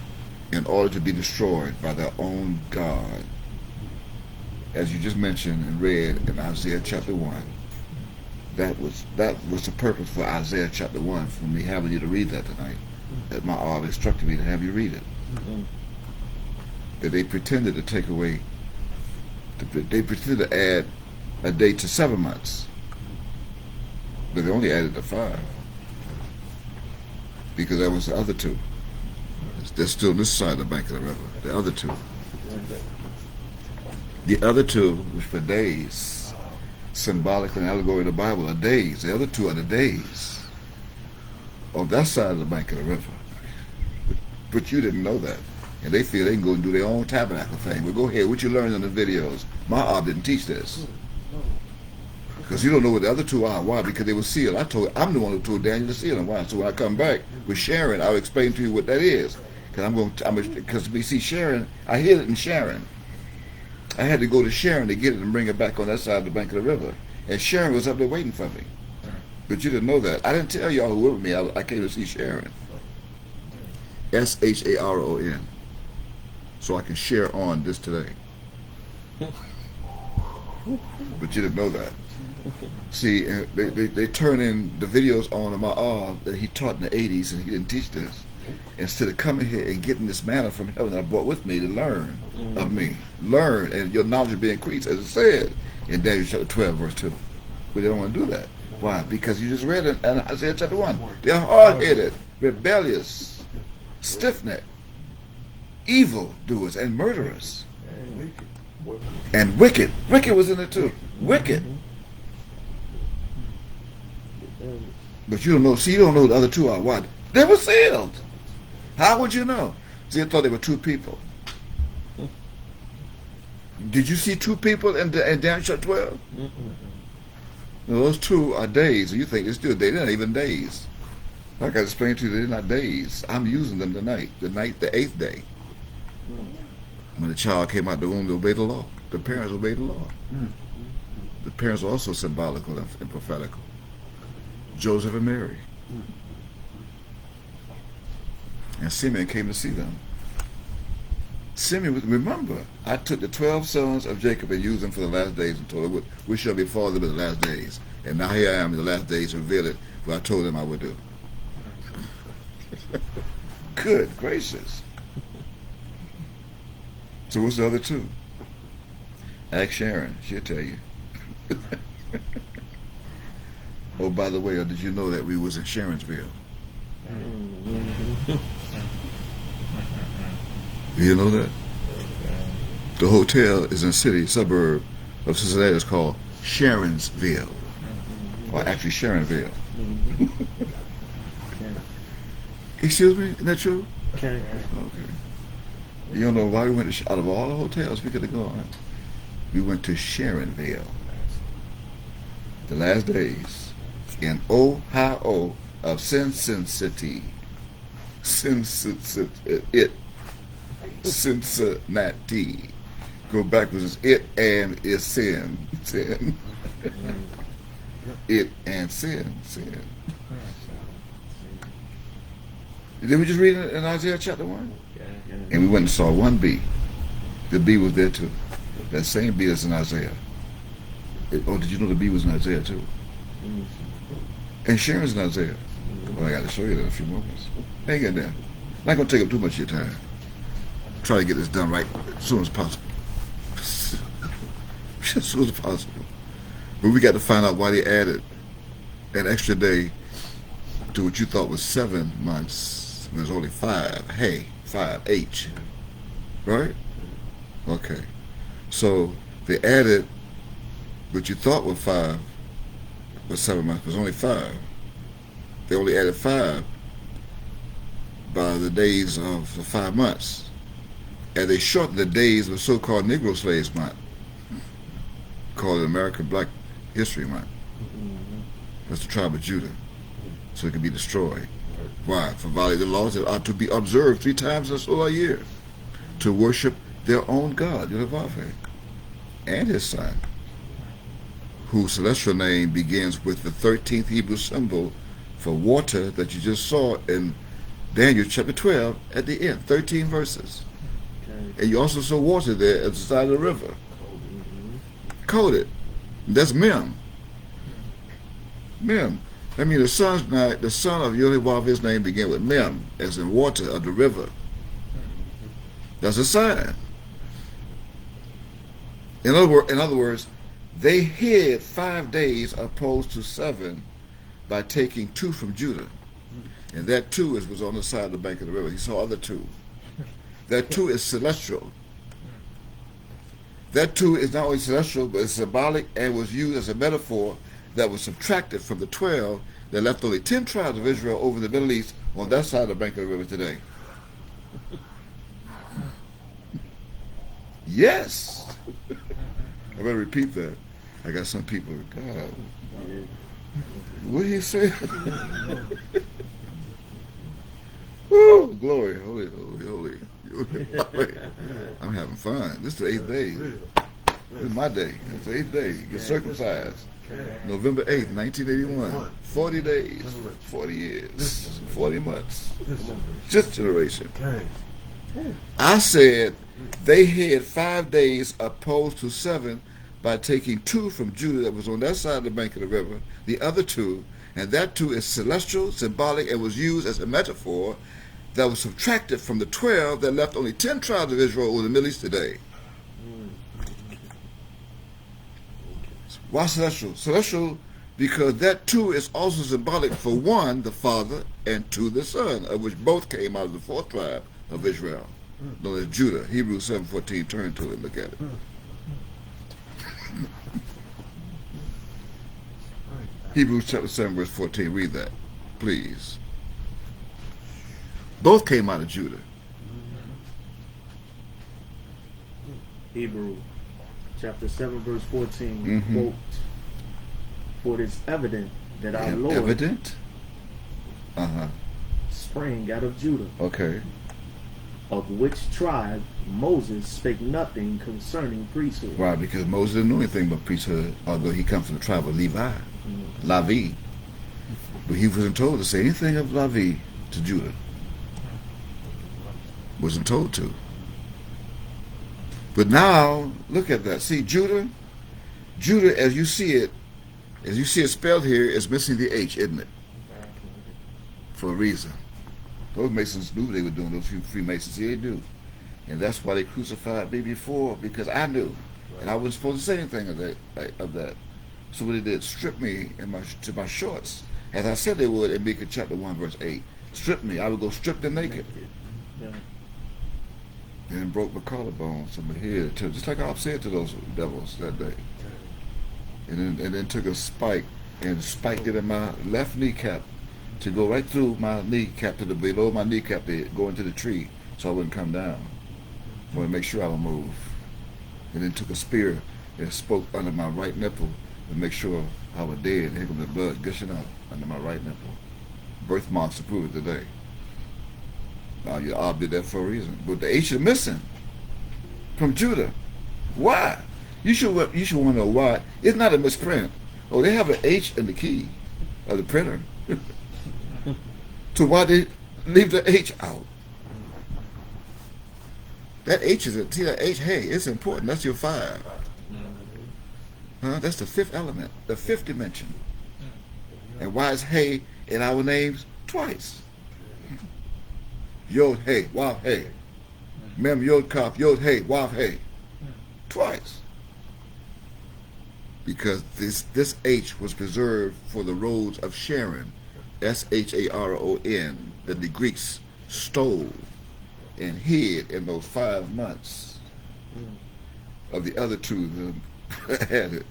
In order to be destroyed by their own God. As you just mentioned and read in Isaiah chapter 1. That was the purpose for Isaiah chapter 1, for me having you to read that tonight. That my Lord instructed me to have you read it. That they pretended to take away, they pretended to add a day to 7 months. But they only added to 5. Because that was the other 2. They're still on this side of the bank of the river. The other 2. The other 2 was for days. Symbolic and allegory of the Bible are days. The other 2 are the days on that side of the bank of the river. But you didn't know that. And they feel they can go and do their own tabernacle thing. Well, go ahead. What you learned in the videos. My Ab didn't teach this. Because you don't know what the other 2 are. Why? Because they were sealed. I'm the one who told Daniel to seal them. Why? So when I come back with Sharon, I'll explain to you what that is. Because we see Sharon, I hid it in Sharon. I had to go to Sharon to get it and bring it back on that side of the bank of the river. And Sharon was up there waiting for me. But you didn't know that. I didn't tell y'all who were with me. I came to see Sharon. Sharon. So I can share on this today. But you didn't know that. See, they turn in the videos on my that he taught in the 80s, and he didn't teach this. Instead of coming here and getting this manna from heaven that I brought with me to learn of me. Learn, and your knowledge will be increased, as it said in Daniel chapter 12, verse 2. But they don't want to do that. Why? Because you just read it in Isaiah chapter 1. They're hard-headed, rebellious, stiff-necked, evil-doers, and murderers. And wicked. Wicked was in it too. Wicked. But you don't know. See, you don't know who the other 2 are. Why? They were sealed. How would you know? See, I thought they were 2 people. Did you see 2 people in Daniel chapter 12? Now, those 2 are days, and you think it's still days. They're not even days. Like I explained to you, they're not days. I'm using them tonight. The 8th day. When the child came out the womb, they obeyed the law. The parents obeyed the law. The parents are also symbolical and prophetical. Joseph and Mary. And Simeon came to see them. Simeon, remember, I took the 12 sons of Jacob and used them for the last days and told them, we shall be fathers in the last days. And now here I am in the last days to reveal it, what I told them I would do. Good gracious. So what's the other 2? Ask Sharon, she'll tell you. Oh, by the way, did you know that we was in Sharonsville? You know that? The hotel is in a city, suburb of Cincinnati. It's called Sharonsville. Or actually Sharonville. Excuse me? Isn't that true? Okay. Okay. You don't know why we went to, out of all the hotels we could have gone, we went to Sharonville. The last days in Ohio of Cincinnati. Cincinnati. Go backwards, it's it and it's sin. Sin. It and sin. Sin. Did we just read it in Isaiah chapter 1? And we went and saw one bee. The bee was there too. That same bee that's in Isaiah. Oh, did you know the bee was in Isaiah too? And Sharon's in Isaiah. Well, I got to show you that in a few moments. Hang in there. Not going to take up too much of your time. Try to get this done right as soon as possible. As soon as possible. But we got to find out why they added an extra day to what you thought was 7 months. It was only 5. Hey, 5 H. Right? Okay. So they added what you thought was 5 was 7 months. It was only 5. They only added 5 by the days of the 5 months. And they shortened the days of the so-called Negro Slaves Month, called the American Black History Month. That's the tribe of Judah. So it can be destroyed. Why? For violating the laws that are to be observed 3 times in a solar year, to worship their own God, Yehovah, and his son, whose celestial name begins with the 13th Hebrew symbol for water that you just saw in Daniel chapter 12 at the end, 13 verses. Okay. And you also saw water there at the side of the river. Coded. That's Mem. Mem. I mean, the son of Yehovah's name began with Mem, as in water of the river. That's a sign. In other words, they hid 5 days opposed to 7 by taking 2 from Judah. And that 2 was on the side of the bank of the river. He saw other 2. That 2 is celestial. That 2 is not only celestial, but it's symbolic and was used as a metaphor that was subtracted from the 12 that left only 10 tribes of Israel over the Middle East on that side of the bank of the river today. Yes. I better repeat that. I got some people, God, what did he say? Woo, glory, holy, holy, holy. I'm having fun. This is the 8th day. This is my day. It's the 8th day. Get circumcised. November 8th, 1981. 40 days, 40 years, 40 months. Just generation. I said they had 5 days opposed to 7 by taking 2 from Judah that was on that side of the bank of the river, the other 2, and that 2 is celestial, symbolic, and was used as a metaphor that was subtracted from the 12 that left only 10 tribes of Israel over the Middle East today. Why celestial? Celestial because that 2 is also symbolic for 1, the Father, and 2, the Son, of which both came out of the 4th tribe of Israel, known as Judah. Hebrews 7:14, turn to it and look at it. Hebrews chapter 7, verse 14, read that, please. Both came out of Judah. Hebrew chapter 7, verse 14, quote, "For it is evident that our Lord Evident? sprang out of Judah, Okay. of which tribe Moses spake nothing concerning priesthood." Why? Because Moses didn't know anything about priesthood, although he comes from the tribe of Levi, Lavi. But he wasn't told to say anything of Lavi to Judah. Wasn't told to. But now, look at that. See, Judah, as you see it spelled here, is missing the H, isn't it? For a reason. Those Masons knew they were doing, those few Freemasons. See, they do. And that's why they crucified me before, because I knew. And I wasn't supposed to say anything of that. So what they did, stripped me to my shorts, as I said they would in Micah chapter 1 verse 8. Stripped me. I would go stripped and naked. Yeah. And broke my collarbones from my head, just like I've said to those devils that day. And then took a spike and spiked it in my left kneecap to go right through my kneecap to the below my kneecap to go into the tree so I wouldn't come down. I wanted to make sure I would move. And then took a spear and spoke under my right nipple to make sure I was dead. Here comes the blood gushing out under my right nipple. Birthmarks to prove it today. Now I did that for a reason. But the H is missing from Judah. Why? You should want to know why. It's not a misprint. Oh, they have an H in the key of the printer. So why they leave the H out? That H is see that H. Hey, it's important. That's your 5. Huh? That's the 5th element, the 5th dimension. And why is hey in our names twice? Yod hey, wav hey. Mem yod kaf, yod hey, wav hey. Twice. Because this H was preserved for the roads of Sharon, Sharon, that the Greeks stole and hid in those 5 months of the other 2 that had it.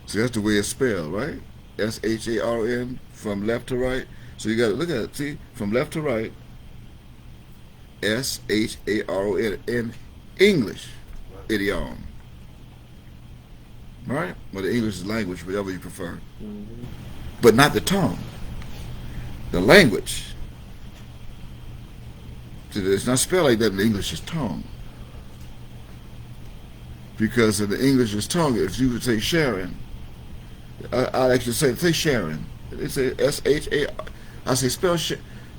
So that's the way it's spelled, right? Sharon from left to right. So you got to look at it. See, from left to right, Sharon in English idiom. Right? Or the English language, whatever you prefer. But not the tongue. The language. So it's not spelled like that in the English's tongue. Because in the English's tongue, if you would say Sharon, I'd actually say Sharon. They say S-H-A. I say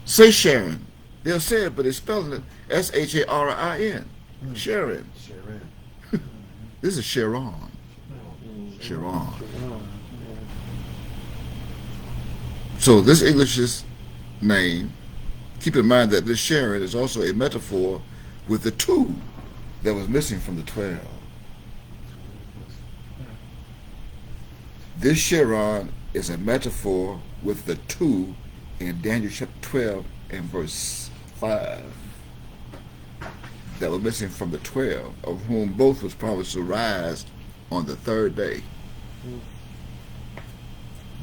say Sharon. They'll say it, but they're spelling it S-H-A-R-I-N. Sharon. This is Sharon. Sharon. So this English's name, keep in mind that this Sharon is also a metaphor with the 2 that was missing from the 12. This Sharon is a metaphor with the 2 in Daniel chapter 12 and verse 5 that were missing from the 12, of whom both was promised to rise on the 3rd day.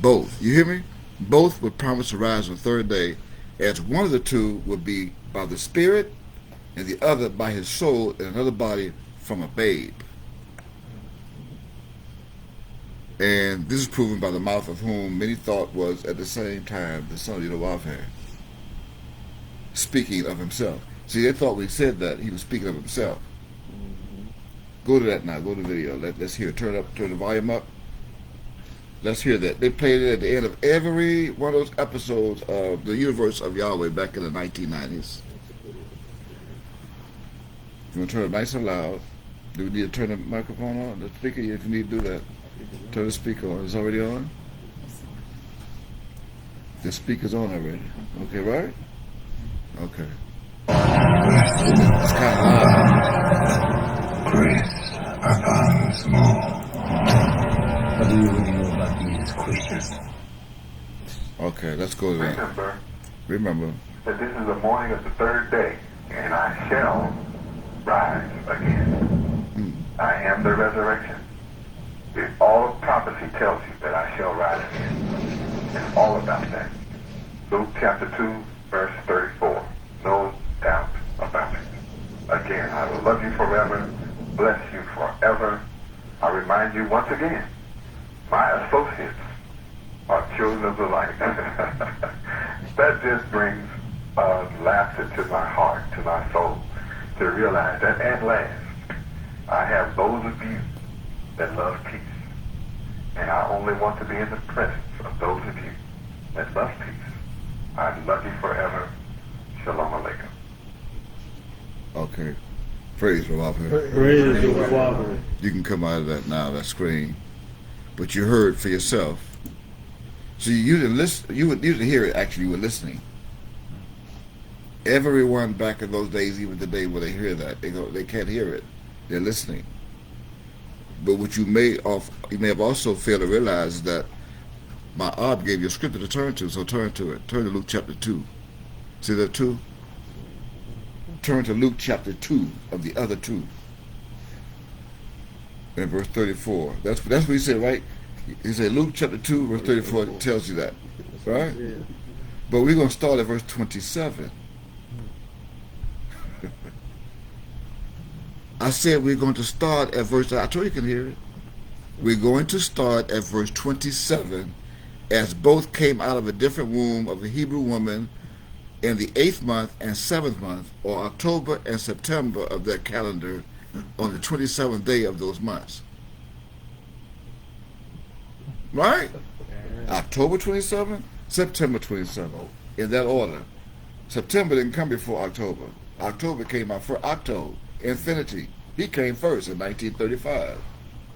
Both. You hear me? Both were promised to rise on the 3rd day, as one of the 2 would be by the Spirit and the other by his soul in another body from a babe. And this is proven by the mouth of whom many thought was at the same time the son of Yehoshaphat, speaking of himself. See, they thought when he said that he was speaking of himself. Go to that now. Go to the video. Let's hear it. Turn the volume up. Let's hear that. They played it at the end of every one of those episodes of the Universe of Yahweh back in the 1990s. You want to turn it nice and loud. Do we need to turn the microphone on? The speaker, if you need to do that. Turn the speaker on. It's already on? The speaker's on already. Okay, right? Okay. It's kind of loud. Grace abounds more. What do you know about these creatures? Okay, let's go to that. Remember that this is the morning of the 3rd day, and I shall rise again. I am the resurrection. All of prophecy tells you that I shall rise again. It's all about that. Luke chapter 2, verse 34. No doubt about it. Again, I will love you forever, bless you forever. I remind you once again, my associates are children of the light. That just brings laughter to my heart, to my soul, to realize that at last I have those of you that love peace. And I only want to be in the presence of those of you that love peace. I love you forever. Shalom Aleichem. Okay. Praise the Lord. Praise the Father. You can come out of that now, that screen. But you heard for yourself. So you didn't listen. You didn't hear it. Actually, you were listening. Everyone back in those days, even today, when they hear that, they can't hear it. They're listening. But what you may have also failed to realize is that my Ab gave you a scripture to turn to, so turn to it. Turn to Luke chapter 2. See that 2? Turn to Luke chapter 2 of the other 2. In verse 34. That's what he said, right? He said Luke chapter 2, verse 34 tells you that. Right? Yeah. But we're going to start at verse 27. I said we're going to start at verse, I told you can hear it. We're going to start at verse 27, as both came out of a different womb of a Hebrew woman in the 8th month and 7th month, or October and September of their calendar, on the 27th day of those months. Right? October 27th, September 27th, in that order. September didn't come before October. October came out for Octo, infinity. He came first in 1935.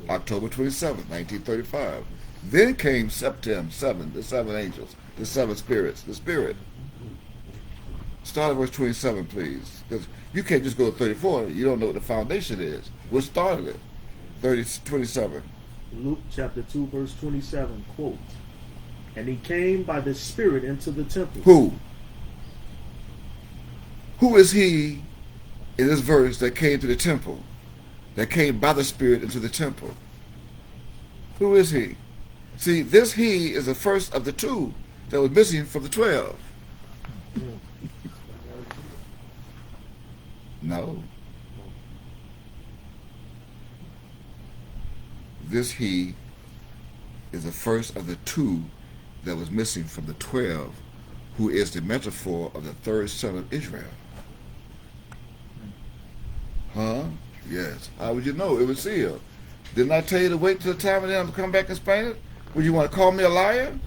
October 27th, 1935. Then came September 7, the 7 angels, the 7 spirits, the spirit. Start at verse 27, please. Because you can't just go to 34. You don't know what the foundation is. What started it? 27. Luke chapter 2, verse 27, quote, "And he came by the Spirit into the temple." Who? Who is he in this verse that came to the temple? That came by the Spirit into the temple? Who is he? See, this he is the first of the 2 that was missing from the 12. No. This he is the first of the 2 that was missing from the 12, who is the metaphor of the 3rd son of Israel. Huh? Yes. How would you know? It was sealed. Didn't I tell you to wait till the time and then to come back and explain it? Would you want to call me a liar?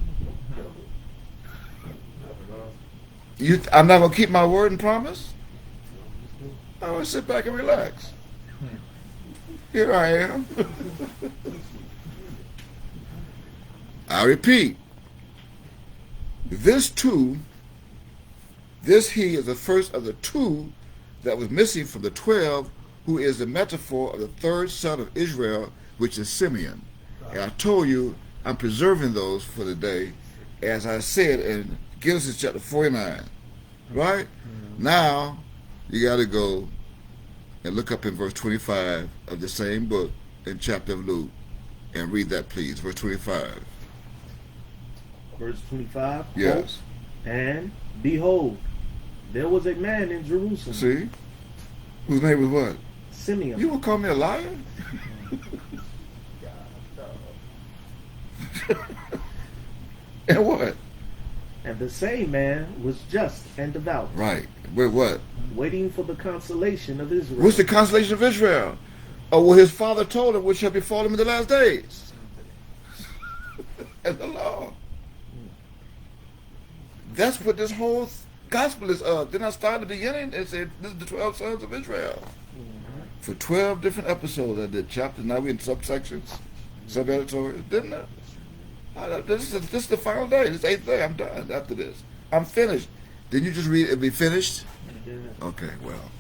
I'm not going to keep my word and promise? I want to sit back and relax. Here I am. I repeat, this he is the first of the 2 that was missing from the 12, who is the metaphor of the 3rd son of Israel, which is Simeon. And I told you I'm preserving those for the day, as I said in Genesis chapter 49. Right? Now, you got to go and look up in verse 25 of the same book in chapter of Luke and read that, please. Verse 25. Verse 25, Yes. quote, "And behold, there was a man in Jerusalem." See? Whose name was what? Simeon. You will call me a liar? And what? And the same man was just and devout, Right. With what? waiting for the consolation of Israel. What's the consolation of Israel? Or what his father told him, which shall befall him in the last days. And the law. That's what this whole gospel is of. Didn't I start at the beginning and say this is the 12 sons of Israel? For 12 different episodes I did chapters. Now we're in subsections, sub-editorials, didn't I? This is the final day. This 8th day. I'm done after this. I'm finished. Didn't you just read it? Be finished? Yeah. Okay, well.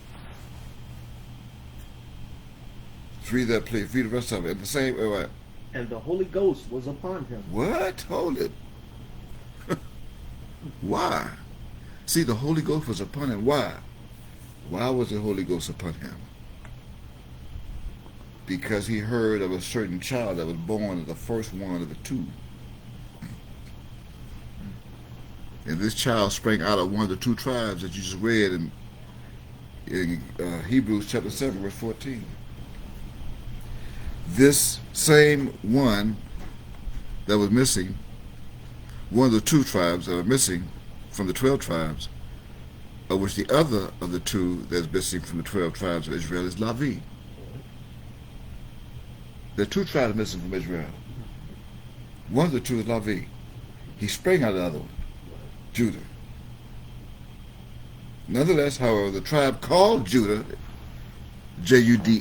Let's read that, please. Read the rest of it. And the same, what? And the Holy Ghost was upon him. What? Hold it. Why? See, the Holy Ghost was upon him. Why? Why was the Holy Ghost upon him? Because he heard of a certain child that was born, the first one of the 2. And this child sprang out of one of the 2 tribes that you just read in Hebrews chapter 7, verse 14. This same one that was missing, one of the 2 tribes that are missing from the 12 tribes, of which the other of the 2 that's missing from the 12 tribes of Israel is Levi. There are 2 tribes missing from Israel. One of the 2 is Levi. He sprang out of the other one, Judah. Nonetheless, however, the tribe called Judah, Judah,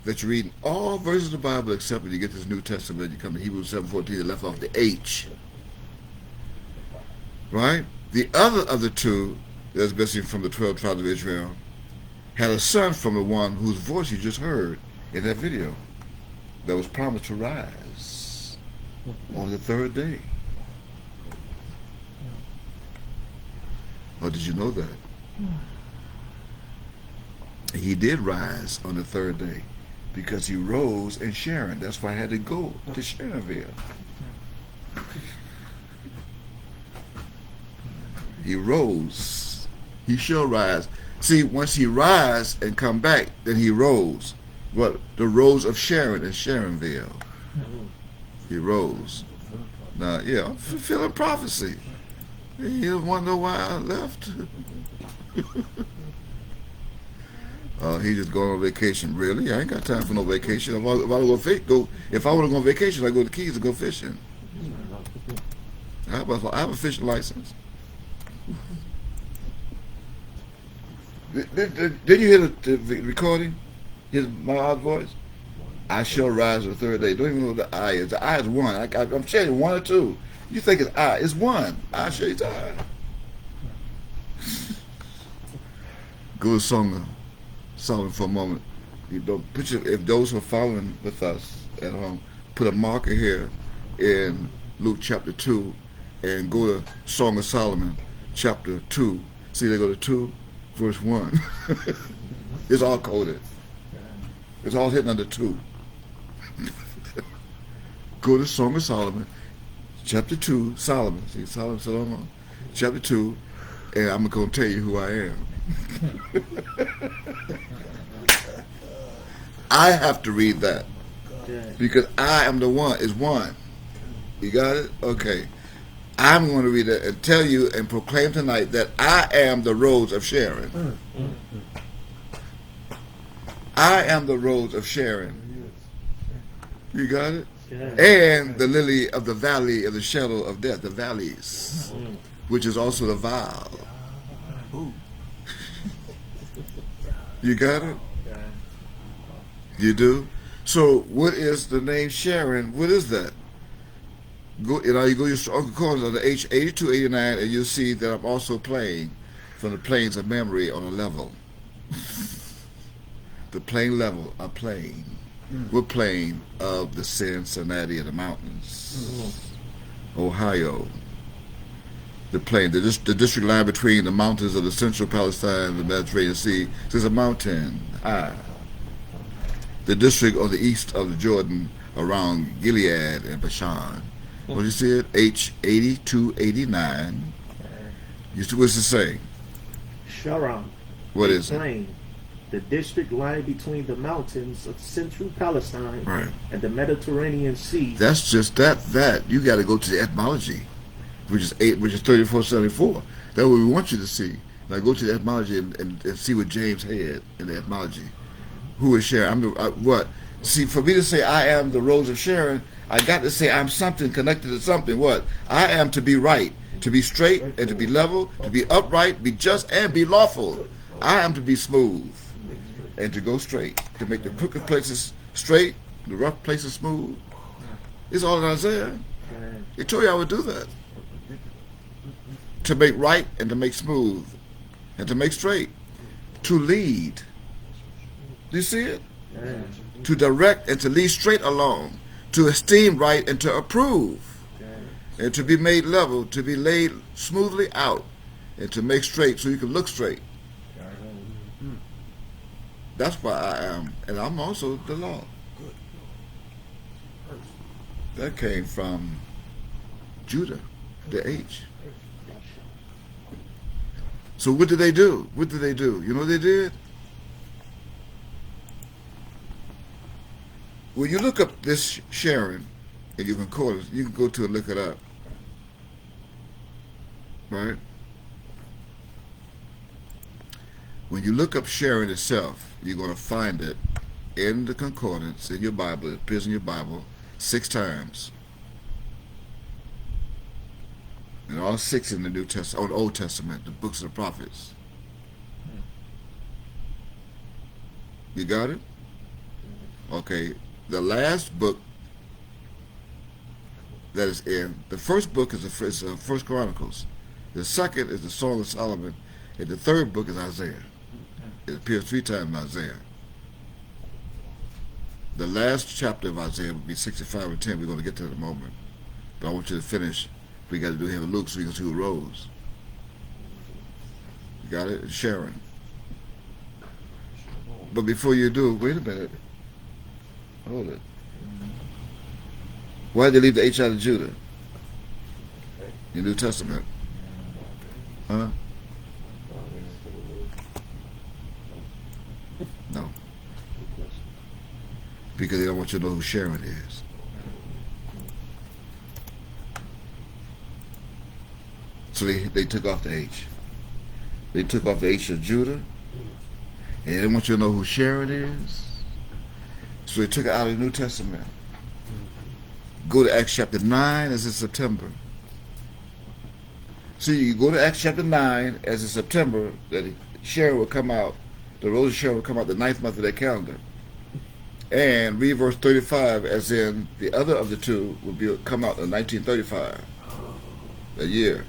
that you read in all verses of the Bible except when you get this New Testament, you come to Hebrews 7:14, they left off the H. Right? The other of the 2 that's missing from the 12 tribes of Israel had a son from the one whose voice you just heard in that video that was promised to rise on the third day. Or did you know that? He did rise on the third day because he rose in Sharon. That's why I had to go to Sharonville. He rose. He shall rise. See, once he rise and come back, then he rose. What? The rose of Sharon in Sharonville. He rose. Now, yeah, I'm fulfilling prophecy. You wonder why I left? He just going on vacation. Really? I ain't got time for no vacation. If I want to go on vacation, I go to Keys to go fishing. I have a fishing license. Did you hear the recording? My odd voice? I shall rise on the third day. Don't even know what the I is. The I is one. I'm telling you, one or two. You think it's I. It's one. I shall die. Go to Song Solomon for a moment. You don't if those who are following with us at home, put a marker here in Luke chapter 2 and go to Song of Solomon chapter 2. See, they go to 2, verse 1. It's all coded. It's all hidden under 2. Go to Song of Solomon chapter 2, Solomon. See, Solomon, chapter 2, and I'm going to tell you who I am. I have to read that because I am the one. Is one. You got it? Okay. I'm going to read it and tell you and proclaim tonight that I am the rose of Sharon. I am the rose of Sharon. You got it? And the lily of the valley of the shadow of death, the valleys, which is also the vial. You got it? You do? So what is the name Sharon? What is that? You go to your Uncle Corners on the H8289 and you'll see that I'm also playing from the planes of memory on a level. The plane level are playing. We're playing of the Cincinnati of the mountains. Ohio. The plain, the district line between the mountains of the central Palestine and the Mediterranean Sea. There's a mountain high. The district on the east of the Jordan around Gilead and Bashan. What do you see it? H8289. You see what's it say? Sharon. What is it? Plain. The district lying between the mountains of central Palestine Right. and the Mediterranean Sea. That's just that. You got to go to the etymology, which is 3474. That's what we want you to see. Now go to the etymology and see what James had in the etymology. Who is Sharon? What? See, for me to say I am the rose of Sharon, I got to say I'm something connected to something. What? I am to be right, to be straight, and to be level, to be upright, be just, and be lawful. I am to be smooth and to go straight, to make the crooked places straight, the rough places smooth. It's all in Isaiah. He told you I would do that. To make right and to make smooth and to make straight. To lead. Do you see it? To direct and to lead straight along. To esteem right and to approve. And to be made level, to be laid smoothly out. And to make straight so you can look straight. That's why I am. And I'm also the law. That came from Judah, the H. So what did they do? What did they do? You know what they did? When you look up this Sharon, and you can call it, you can go to and look it up. Right? When you look up Sharon itself, you're going to find it in the concordance, in your Bible. It appears in your Bible 6 times. And all 6 in the New Testament, or the Old Testament, the books of the prophets. You got it? Okay. The last book that is in, the first book is the First Chronicles. The second is the Song of Solomon. And the third book is Isaiah. It appears 3 times in Isaiah. The last chapter of Isaiah would be 65 and 10. We're going to get to that in a moment. But I want you to finish. We got to do here with Luke so you can see who rose. You got it? Sharon. But before you do, wait a minute. Hold it. Why did they leave the H out of Judah? In the New Testament. Huh? No. Because they don't want you to know who Sharon is. So they took off the H. They took off the H of Judah. And they didn't want you to know who Sharon is. So they took it out of the New Testament. Go to Acts chapter 9 as in September. See, you go to Acts chapter 9 as in September, that Sharon will come out, the rose of Sharon will come out the 9th month of their calendar. And read verse 35 as in the other of the two will come out in 1935, that year.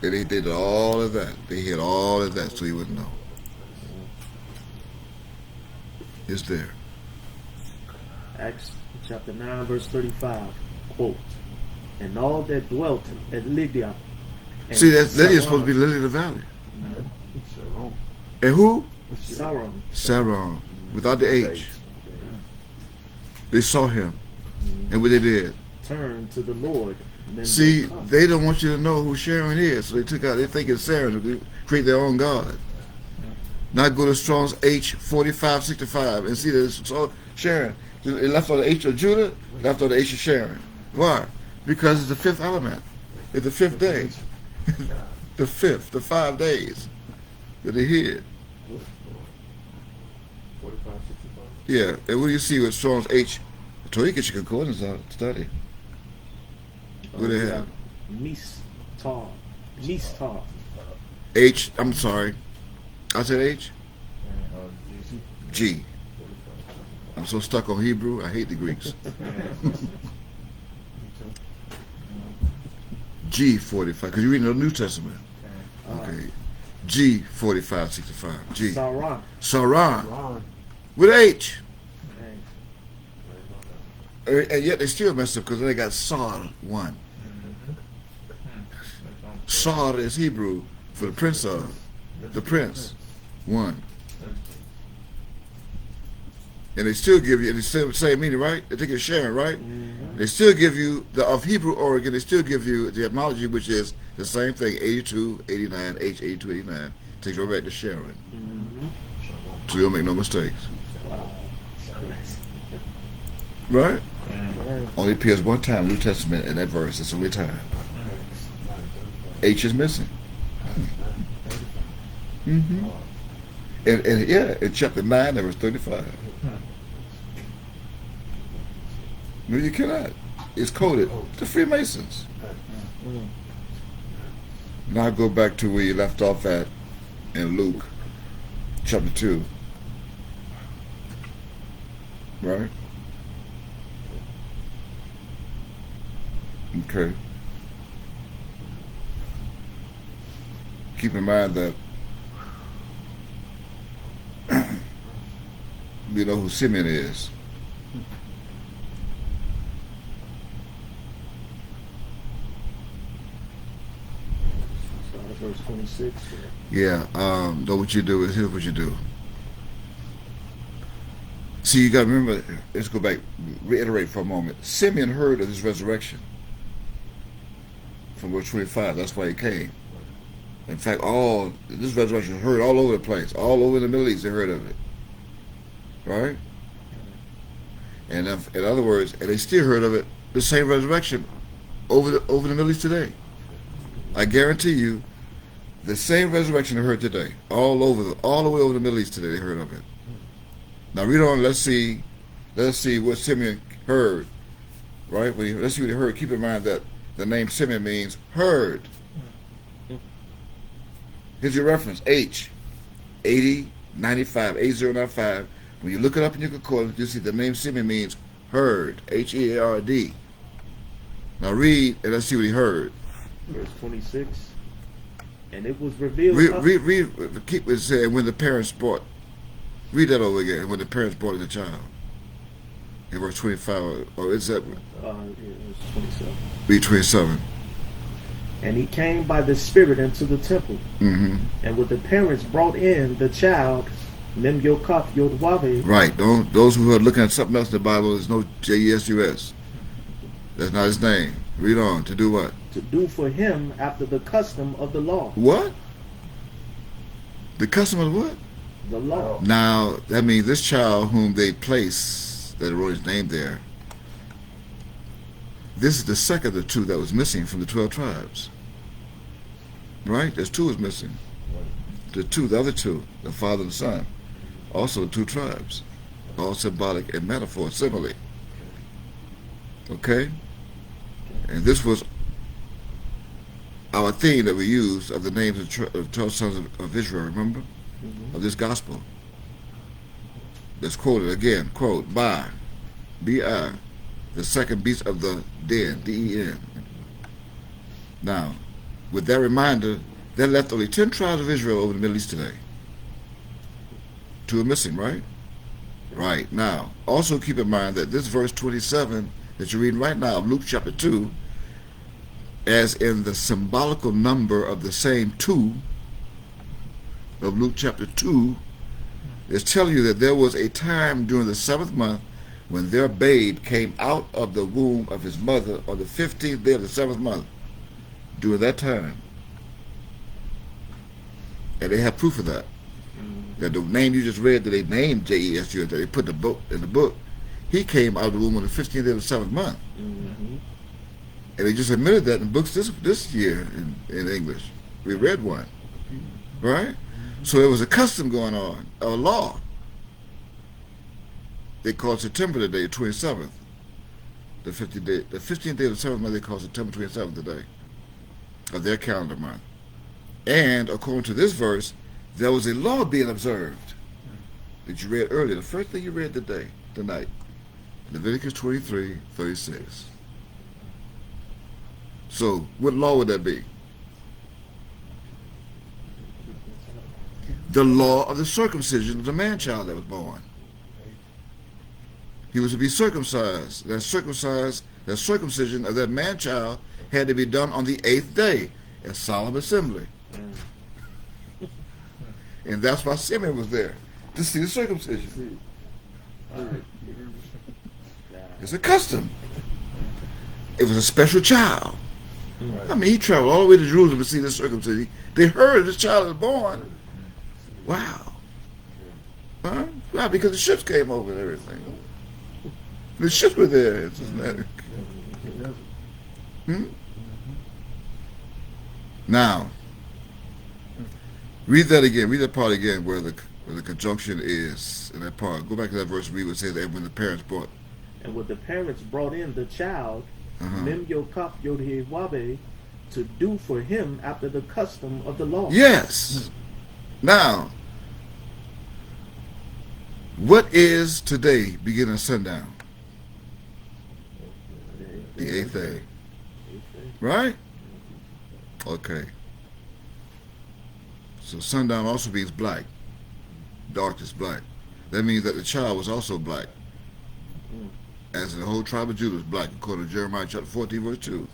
And they did all of that. They hid all of that so you wouldn't know. It's there. Acts chapter 9, verse 35, quote, and all that dwelt at Lydia. See, Lydia's supposed to be Lily of the Valley. And who? Sharon. Sharon, without the H. They saw him. And what they did? Turned to the Lord. See, they don't want you to know who Sharon is, so they took out, they think it's Sharon to create their own God. Now go to Strong's H 4565 and see that it's all Sharon. It left on the H of Judah, left on the H of Sharon. Why? Because it's the fifth element. It's the fifth day. The 5 days that they hid. Yeah, and what do you see with Strong's H? So you get your concordance out, study. What do they have? Mistar. H, I'm sorry. I said H? G. I'm so stuck on Hebrew, I hate the Greeks. G 45, because you're reading the New Testament. Okay. G 4565. G. Saran. With H. And yet they still messed up because they got Sar 1. Sar is Hebrew for the prince of. The prince. 1. And they still give you, it's the same meaning, right? They think it's Sharon, right? They still give you, of Hebrew origin, they still give you the etymology, which is the same thing, 82, 89, H, 82, 89. Takes you right back to Sharon. So you don't make no mistakes. Right? Only appears one time in the New Testament in that verse. It's the only time. H is missing. And yeah, in chapter 9, verse 35. No, you cannot. It's coded to Freemasons. Now I go back to where you left off at in Luke chapter 2. Right? Okay. Keep in mind that we know who Simeon is. Verse 26. Yeah, know what you do is here's what you do. See, you got to remember, let's go back, reiterate for a moment. Simeon heard of this resurrection from verse 25. That's why he came. In fact, this resurrection was heard all over the place. All over the Middle East, they heard of it. Right? And in other words, and they still heard of it, the same resurrection over the Middle East today. I guarantee you, the same resurrection they heard today, all the way over the Middle East today, they heard of it. Now read on. Let's see what Simeon heard. Right? Let's see what he heard. Keep in mind that the name Simeon means heard. Here's your reference: H 8095 8095. When you look it up in your concordance, you see the name Simeon means heard. Heard. Now read and let's see what he heard. Verse 26. And it was revealed. Keep it saying when the parents brought Read that over again. When the parents brought in the child. In verse 25, or is that? It's 27. Read 27. And he came by the Spirit into the temple. Mm-hmm. And with the parents brought in the child, Mem Yokaf Yodwabe, Right. Those who are looking at something else in the Bible, there's no J-E-S-U-S. That's not his name. Read on. To do what? to do for him after the custom of the law. What? The custom of what? The law. Now, that means this child whom they place, that wrote his name there, this is the second of the two that was missing from the 12 tribes. Right? There's two was missing. The other two, the father and the son, also the two tribes. All symbolic and metaphor, simile. Okay? And this was our theme that we used of the names of 12 sons of Israel, remember? Mm-hmm. Of this gospel. Let's quote it again. Quote, by, B-I, the second beast of the den, D-E-N. Now, with that reminder, that left only 10 tribes of Israel over the Middle East today. Two are missing, right? Right. Now, also keep in mind that this verse 27 that you're reading right now of Luke chapter 2, as in the symbolical number of the same two of Luke chapter 2, is telling you that there was a time during the 7th month when their babe came out of the womb of his mother on the 15th day of the 7th month. During that time. And they have proof of that. That the name you just read, that they named J-E-S-U, that they put in the book, he came out of the womb on the 15th day of the 7th month. Mm-hmm. And they just admitted that in books this year in English. We read one. Right? So there was a custom going on, a law. They called September the day, 27th. The 15th day of the 7th month, they called September 27th today of their calendar month. And according to this verse, there was a law being observed that you read earlier. The first thing you read tonight, Leviticus 23:36. So, what law would that be? The law of the circumcision of the man-child that was born. He was to be circumcised. That circumcision of that man-child had to be done on the 8th day at solemn assembly. And that's why Simeon was there, to see the circumcision. It's a custom. It was a special child. I mean, he traveled all the way to Jerusalem to see the circumcision. They heard this child was born. Wow. Huh? Why? Because the ships came over and everything. The ships were there. It's systematic. Now, read that again. Read that part again where the conjunction is in that part. Go back to that verse we would say that when the parents brought. And when the parents brought in the child, Mem Yokaf Yodwabe, to do for him after the custom of the law. Yes. Now, what is today beginning sundown? The 8th day. Right? Okay. So sundown also means black. Dark is black. That means that the child was also black. As the whole tribe of Judah was black, according to Jeremiah chapter 14, verse 2.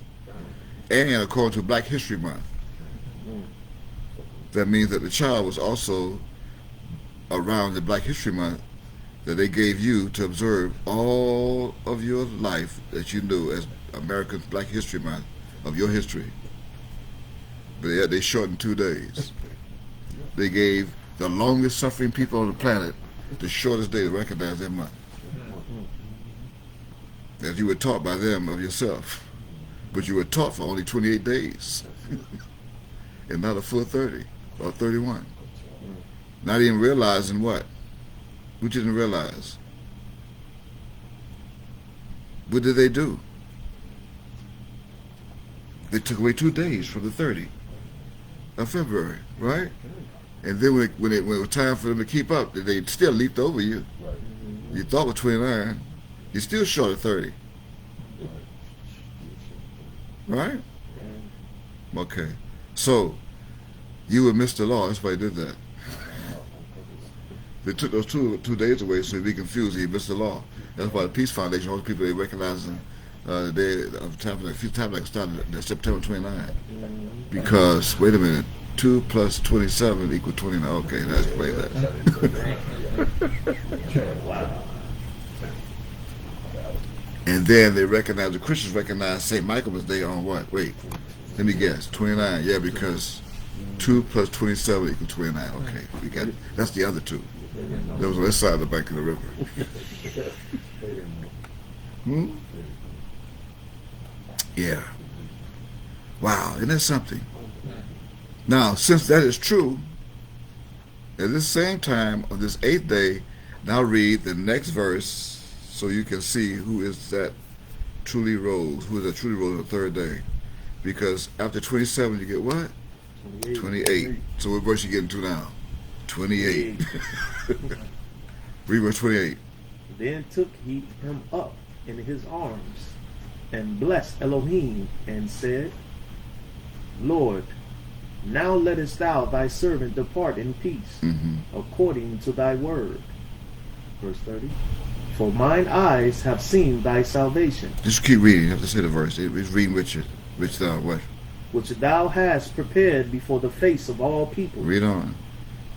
And according to Black History Month. That means that the child was also around the Black History Month that they gave you to observe all of your life that you knew as American Black History Month of your history. But yet they shortened 2 days. They gave the longest suffering people on the planet the shortest day to recognize their month. As you were taught by them of yourself. But you were taught for only 28 days. And not a full 30 or 31. Not even realizing what? What you didn't realize? What did they do? They took away 2 days from the 30 of February, right? And then when it was time for them to keep up, they still leaped over you. You thought it was 29. You're still short of 30. Right? Okay. So, you would miss the law. That's why you did that. They took those two days away so he'd be confused. He missed the law. That's why the Peace Foundation, all the people they recognize the day of Tabernacle. Feast Tabernacle started September 29. Because wait a minute, 2 plus 27 equal 29. Okay, let's play that. Wow. And then they recognize, the Christians recognize St. Michael's Day on what? Wait, let me guess. 29. Yeah, because 2 plus 27 equals 29. Okay, we got it. That's the other two. That was on this side of the bank of the river. Yeah. Wow, isn't that something? Now, since that is true, at this same time of this 8th day, now read the next verse so you can see who is that truly rose, who is that truly rose on the 3rd day. Because after 27, you get what? 28. So what verse you getting to now? 28. Read verse 28. Then took he him up in his arms, and blessed Elohim, and said, Lord, now lettest thou thy servant depart in peace, according to thy word. Verse 30. For mine eyes have seen thy salvation. Just keep reading. You have to say the verse. It's reading which thou what? Which thou hast prepared before the face of all people. Read on.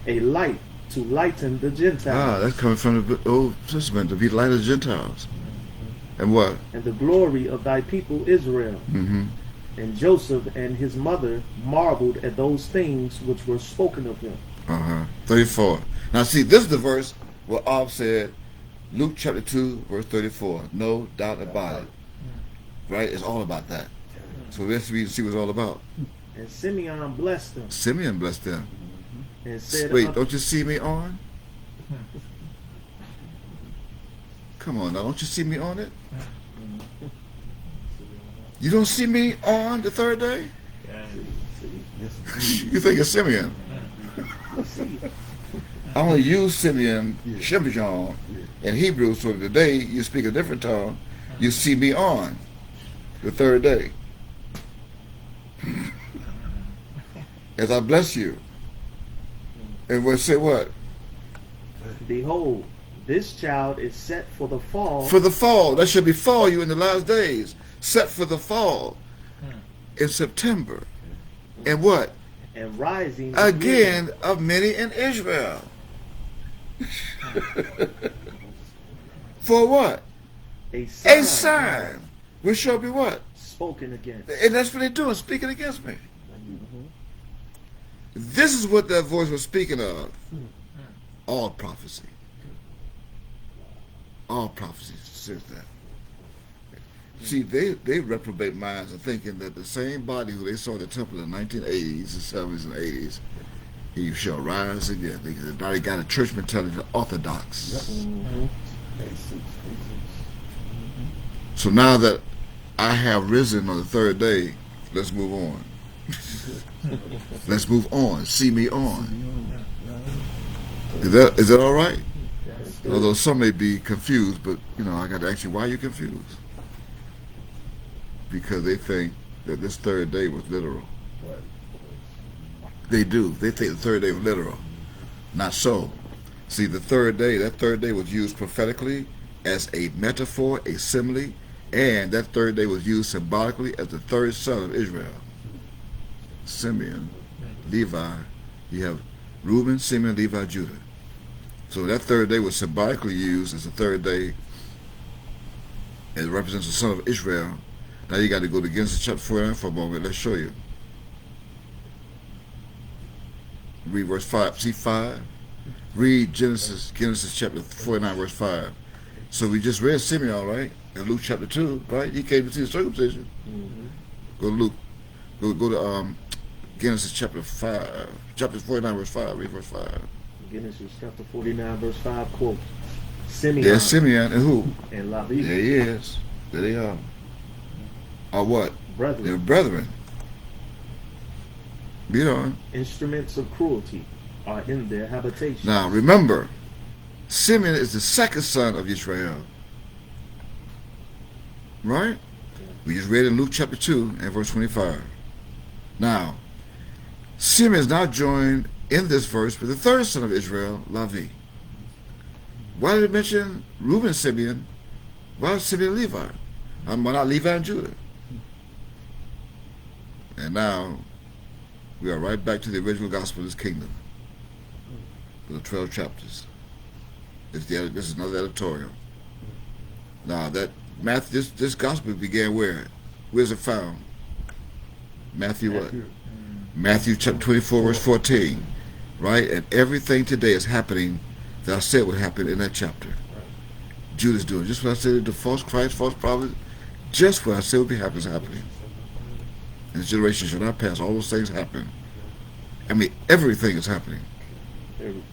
A light to lighten the Gentiles. Ah, that's coming from the Old Testament, to be the light of the Gentiles. And what? And the glory of thy people Israel. And Joseph and his mother marveled at those things which were spoken of him. 34. Now see, this is the verse where Ob said, Luke chapter 2, verse 34. No doubt about it. Right? It's all about that. So let's read and see what it's all about. And Simeon blessed them. Simeon blessed them. And said, Wait, don't you see me on? Come on now, don't you see me on it? You don't see me on the 3rd day? You think it's Simeon? I only use Simeon, Shimshon, in Hebrew, so today you speak a different tongue. You see me on the 3rd day. As I bless you. And we'll say what? Behold, this child is set for the fall. For the fall. That should befall you in the last days. Set for the fall in September. And what? And rising again of many in Israel. For what? A sign. A sign. Which shall be what? Spoken against. And that's what they're doing, speaking against me. This is what that voice was speaking of. All prophecy. All prophecy says that. See, they reprobate minds of thinking that the same body who they saw in the temple in the 1980s, the 70s and 80s, he shall rise again. They got a church mentality, the Orthodox. So now that I have risen on the 3rd day, let's move on. Let's move on. See me on. Is that all right? Although some may be confused, but I got to ask you, why are you confused? Because they think that this 3rd day was literal. They do. They think the 3rd day was literal. Not so. See, the 3rd day, that 3rd day was used prophetically as a metaphor, a simile, and that 3rd day was used symbolically as the 3rd son of Israel. Simeon, Levi, you have Reuben, Simeon, Levi, Judah. So that 3rd day was symbolically used as the 3rd day, and it represents the son of Israel. Now you got to go to Genesis chapter 49 for a moment. Let's show you. Read verse 5. See 5? Read Genesis chapter 49, verse 5. So we just read Simeon, right? In Luke chapter 2, right? He came to see the circumcision. Go to Luke. Go to Genesis chapter 5. Chapter 49, verse 5. Read verse 5. Genesis chapter 49, verse 5 quote. Simeon. There's Simeon and who? And Levi. There he is. There they are. Are what? Brethren. They're brethren. Read on. Instruments of cruelty are in their habitation. Now remember, Simeon is the 2nd son of Israel. Right? We just read in Luke chapter 2 and verse 25. Now, Simeon is now joined in this verse with the 3rd son of Israel, Levi. Why did it mention Reuben, Simeon? Why is Simeon Levi? Why not Levi and Judah? And now we are right back to the original gospel of this kingdom. The 12 chapters. This is another editorial. Now that Matthew, this gospel began where? Where's it found? Matthew what? Matthew chapter 24, verse 14. Right? And everything today is happening that I said would happen in that chapter. Judah's doing just what I said, the false Christ, false prophet, just what I said would be happening is happening. And this generation shall not pass. All those things happen. I mean, everything is happening. Everything.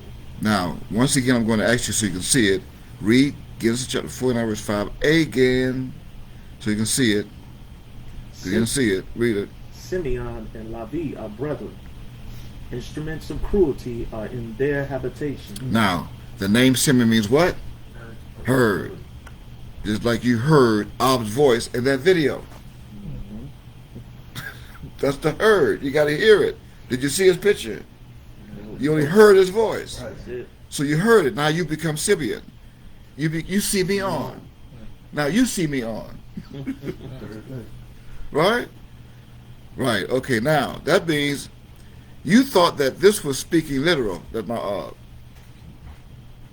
Now, once again, I'm going to ask you so you can see it. Read Genesis chapter 49, verse 5 again, so you can see it. So you can see it. Read it. Simeon and Levi are brethren. Instruments of cruelty are in their habitation. Now, the name Simeon means what? Heard. Just like you heard Ab's voice in that video. That's the heard. You got to hear it. Did you see his picture? You only heard his voice. That's it. So you heard it. Now you become Simeon. You see me on. Now you see me on. Right? Right. Okay, now that means you thought that this was speaking literal, that my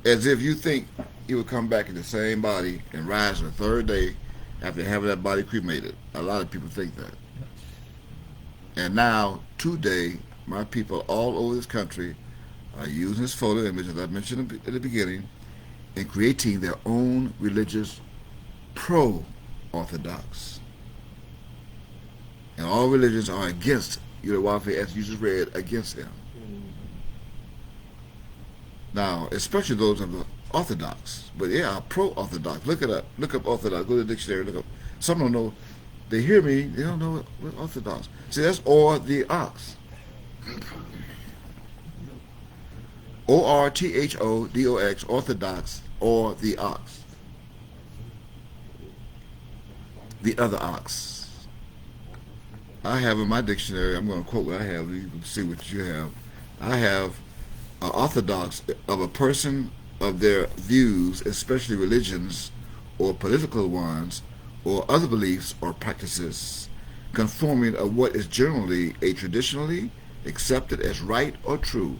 as if you think he would come back in the same body and rise on the third day after having that body cremated. A lot of people think that. And now, today, my people all over this country are using this photo image, as I mentioned at the beginning, and creating their own religious pro-Orthodox. And all religions are against Yahweh, as you just read, against him. Now, especially those of the Orthodox, but they are pro-Orthodox. Look it up. Look up Orthodox. Go to the dictionary. Look up. Some don't know. They hear me. They don't know what Orthodox. See, that's Orthodox. Orthodox. Orthodox, or the ox. The other ox. I have in my dictionary, I'm going to quote what I have. You can see what you have. I have orthodox of a person of their views, especially religions or political ones, or other beliefs or practices, conforming of what is generally a traditionally accepted as right or true,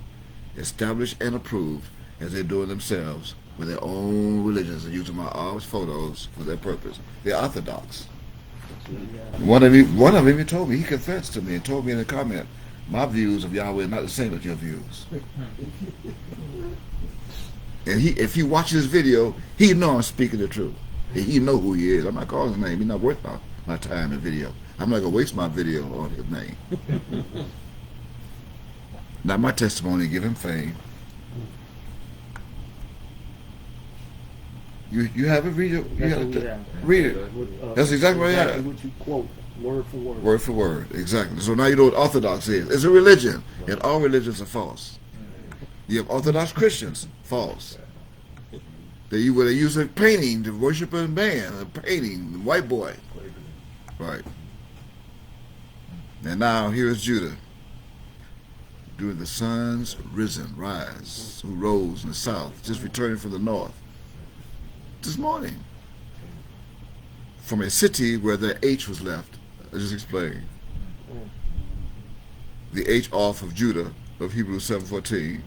established and approved as they do it themselves with their own religions and using my arms photos for their purpose. They're orthodox. One of them even told me, he confessed to me and told me in a comment, my views of Yahweh are not the same as your views. And if he watches this video, he know I'm speaking the truth. He know who he is. I'm not calling his name. He's not worth my time in video. I'm not going to waste my video on his name. Not my testimony, give him fame. You have it? Read it. Read it. That's exactly what I have. What you quote, word for word. Word for word, exactly. So now you know what Orthodox is. It's a religion, and all religions are false. You have Orthodox Christians, false. They use a painting to worship a man, a painting, the white boy. Right. And now here is Judah. During the sun's rise, who rose in the south, just returning from the north. This morning. From a city where the H was left. I just explained. The H off of Judah, of Hebrews 7:14.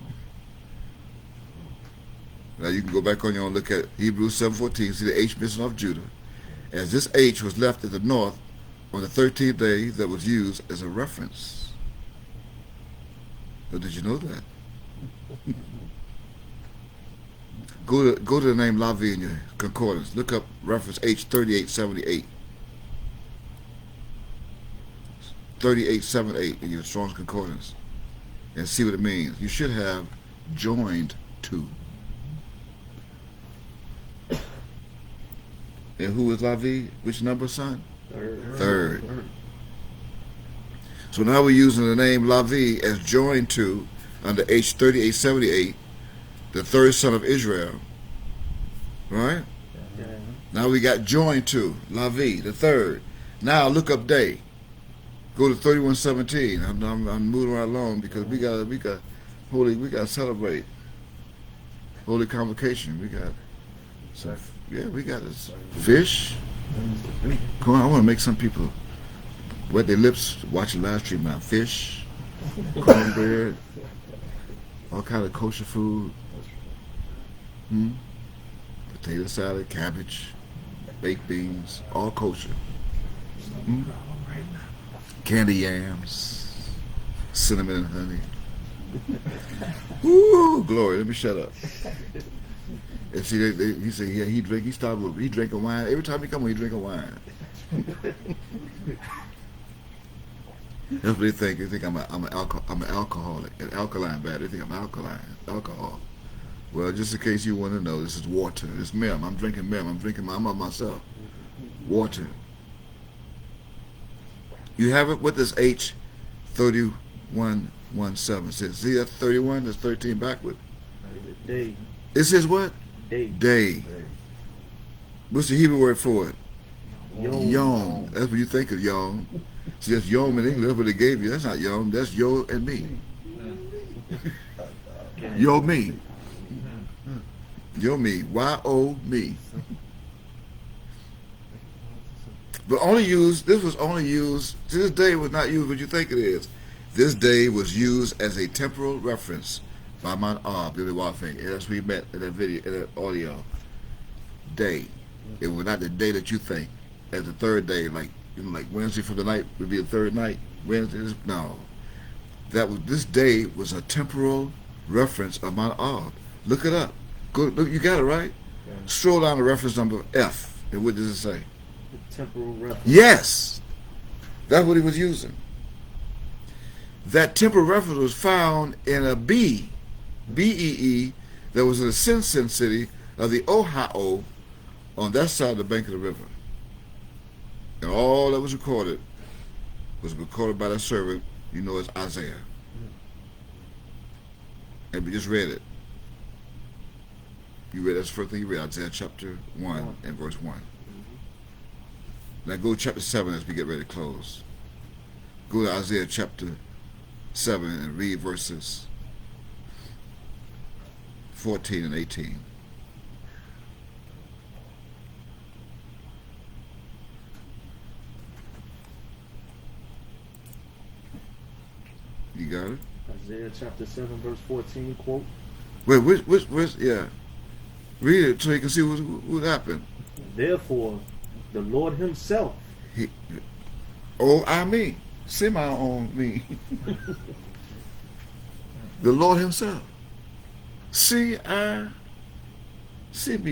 Now you can go back on your own, look at Hebrews 7:14, see the H missing off Judah. As this H was left at the north on the 13th day, that was used as a reference. But did you know that? Go to the name Levi in your concordance. Look up reference H 3878. 3878 in your Strong's concordance, and see what it means. You should have joined to. And who is Levi? Which number, son? Third. So now we're using the name Levi as joined to under H 3878, the third son of Israel. Right? Yeah. Now we got joined to Levi, the third. Now look up day. Go to 3117. I'm moving right along because we got to celebrate. Holy Convocation. We got some, yeah, we got this fish. Come on, I want to make some people wet their lips watching live stream now. Fish, cornbread, all kind of kosher food. Potato salad, cabbage, baked beans, all kosher. Candy yams, cinnamon and honey. Woo, glory! Let me shut up. And see, he said, yeah, he drinking wine. Every time he come, he drinking wine. That's what they think. They think I'm an alcoholic, an alkaline battery. They think I'm alcohol. Well, just in case you want to know, this is water. It's mem. I'm drinking mem. I'm of myself. Water. You have it? What does H3117 says? See, that's 31. That's 13 backward. Day. It says what? Day. What's the Hebrew word for it? Yom. That's what you think of yom. See, that's yom in English. That's what they gave you. That's not yom. That's yo and me. Yo me. Yo me. Y-O me. But this was only used, this day was not used what you think it is. This day was used as a temporal reference by Mount Billy Warfing. As we met in that video, in that audio. Day. It was not the day that you think as the third day, like Wednesday for the night would be the third night. Wednesday, no. This day was a temporal reference of Mount Ob. Look it up. Go look, you got it right? Yeah. Scroll down to reference number F. And what does it say? The temporal reference. Yes. That's what he was using. That temporal reference was found in a B-E-E, that was in the Sin city of the Ohio on that side of the bank of the river. And all that was recorded by that servant, you know, as Isaiah. And we just read it. You read, that's the first thing you read, Isaiah chapter 1 and verse 1. Now go to chapter 7 as we get ready to close. Go to Isaiah chapter 7 and read verses 14 and 18. You got it? Isaiah chapter 7 verse 14, quote. Wait, which, yeah. Read it so you can see what happened. Therefore, the Lord himself. I me. Semi on me. The Lord himself. See me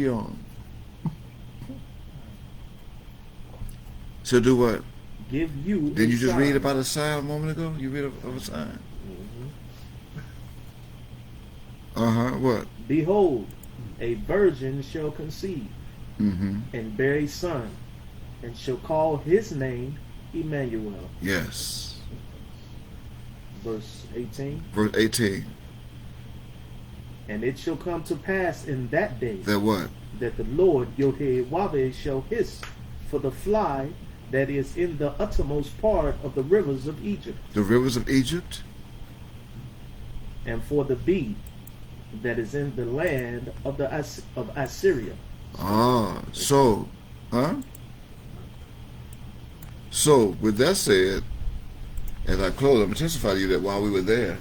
on. So do what? Give you. Did you just sign. read about a sign a moment ago? You read of a sign. What? Behold, a virgin shall conceive and bear a son, and shall call his name Emmanuel. Yes. Verse 18. Verse 18. And it shall come to pass in that day That what? that the Lord Yod-Heh-Wah-Beh shall hiss for the fly that is in the uttermost part of the rivers of Egypt, The rivers of Egypt? and for the bee that is in the land of Assyria. So, So, with that said, as I close, I'm going to testify to you that while we were there,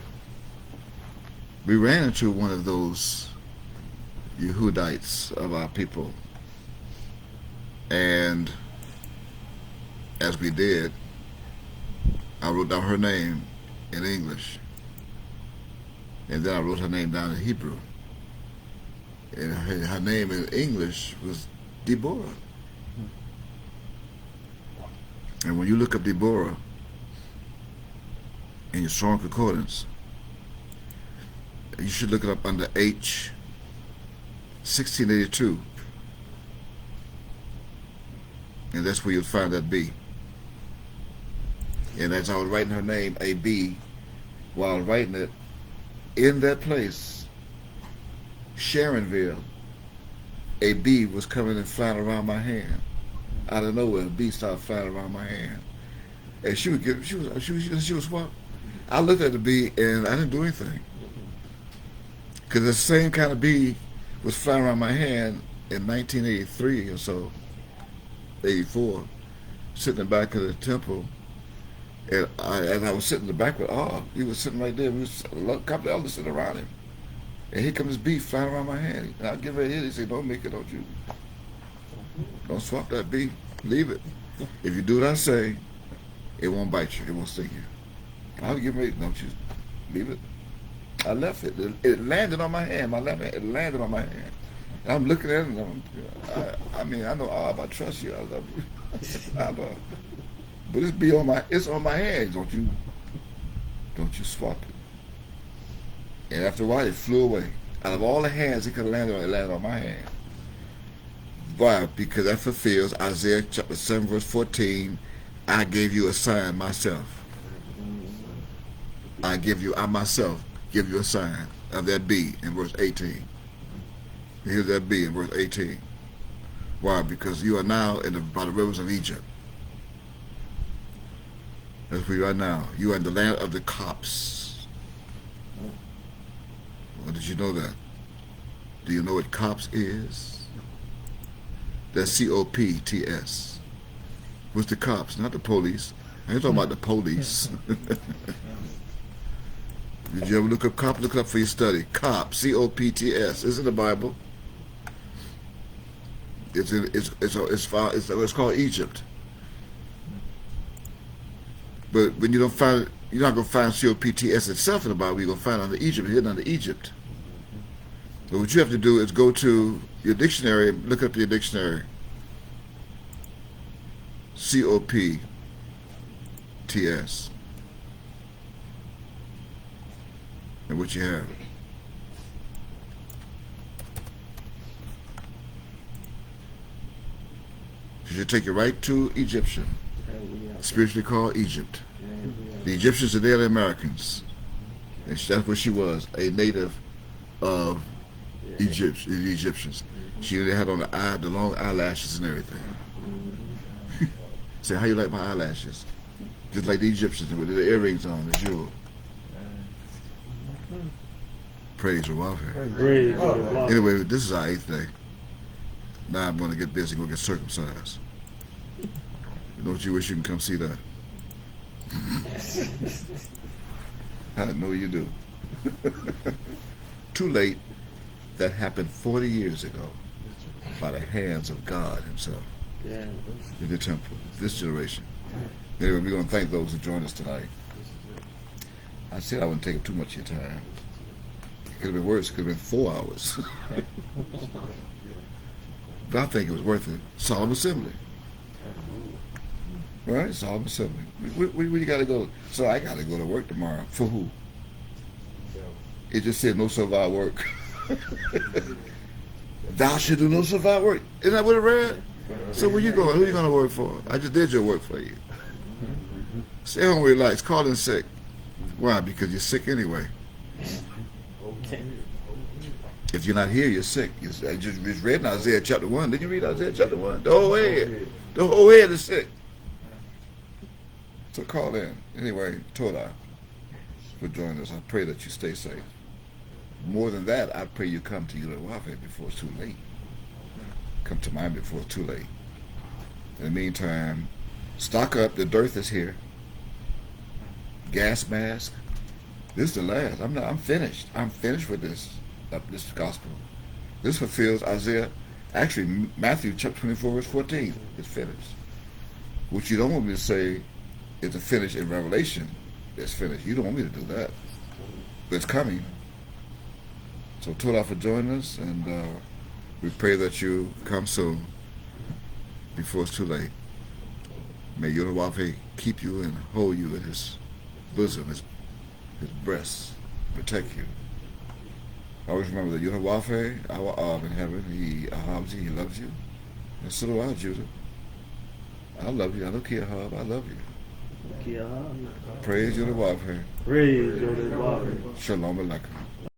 we ran into one of those Yehudites of our people. And as we did, I wrote down her name in English. And then I wrote her name down in Hebrew. And her name in English was Deborah. And when you look up Deborah in your Strong Concordance, you should look it up under H 1682. And that's where you'll find that B. And as I was writing her name, A-B, while writing it, in that place, Sharonville, a bee was coming and flying around my hand. Out of nowhere, a bee started flying around my hand. And she was what? I looked at the bee and I didn't do anything. Because the same kind of bee was flying around my hand in 1983 or so, 84, sitting in the back of the temple. And I was sitting in the back with he was sitting right there. We was a couple of elders sitting around him. And here comes this bee flying around my hand. And I get ready to hit it. He said, don't make it, don't swap that bee. Leave it. If you do what I say, it won't bite you. It won't sting you. I'll get ready, don't you leave it. I left it. It landed on my hand. My left hand, it landed on my hand. And I'm looking at it and I know, I trust you. I love you. But it's on my hand. Don't you swap it. And after a while, it flew away. Out of all the hands it could have landed on, it landed on my hand. Why? Because that fulfills Isaiah chapter 7, verse 14. I gave you a sign myself. I myself give you a sign of that bee in verse 18. Here's that bee in verse 18. Why? Because you are now by the rivers of Egypt. That's where you are now. You are in the land of the Copts. Well, did you know that? Do you know what Copts is? That's C-O-P-T-S. What's the cops? Not the police. I ain't talking about the police. Did you ever look up cop? Look it up for your study. Cop, C-O-P-T-S. It's in the Bible. It's called Egypt. But when you don't find it, you're not going to find C-O-P-T-S itself in the Bible. You're going to find it under Egypt, hidden under Egypt. So what you have to do is go to your dictionary, look up your dictionary. C-O-P-T-S. And what you have. You should take you right to Egyptian, spiritually called Egypt. The Egyptians are the early Americans. And that's what she was, a native of Egypt, the Egyptians. She really had on the long eyelashes and everything. Say, how you like my eyelashes? Just like the Egyptians with the earrings on, the jewel. Praise the welfare. Anyway, this is our 8th day. Now I'm going to get busy and go get circumcised. Don't you wish you can come see that? I know you do. Too late. That happened 40 years ago by the hands of God himself in the temple, this generation. Anyway, we're going to thank those who joined us tonight. I said I wouldn't take up too much of your time. It could have been worse. It could have been 4 hours. But I think it was worth it. Solemn assembly. Right? Solemn assembly. Where you got to go? So I got to go to work tomorrow. For who? It just said no survive work. Thou should do no survive work. Isn't that what it read? So where you going? Who are you going to work for? I just did your work for you. Stay home, relax, call in sick. Why? Because you're sick anyway. If you're not here, you're sick. I just read in Isaiah chapter 1. Didn't you read Isaiah chapter 1? The whole head is sick. So call in. Anyway, Toda, for joining us. I pray that you stay safe. More than that, I pray you come to Ulawafe before it's too late. Come to mine before it's too late. In the meantime, stock up. The dearth is here. Gas mask. This is the last. I'm finished. I'm finished with this gospel. This fulfills Isaiah, actually Matthew chapter 24 verse 14. It's finished. What you don't want me to say is to finish in Revelation. It's finished. You don't want me to do that. But it's coming. So Toda for joining us, and we pray that you come soon before it's too late. May Yonawafe keep you and hold you in his bosom, his breast, protect you. Always remember that Yonawafe, our Ab in heaven, he ahabs you, he loves you. And so do I, Judah. I love you. I don't care, Ahab, I love you. Praise Yonawafe. Praise Yonawafe. Shalom Aleichem.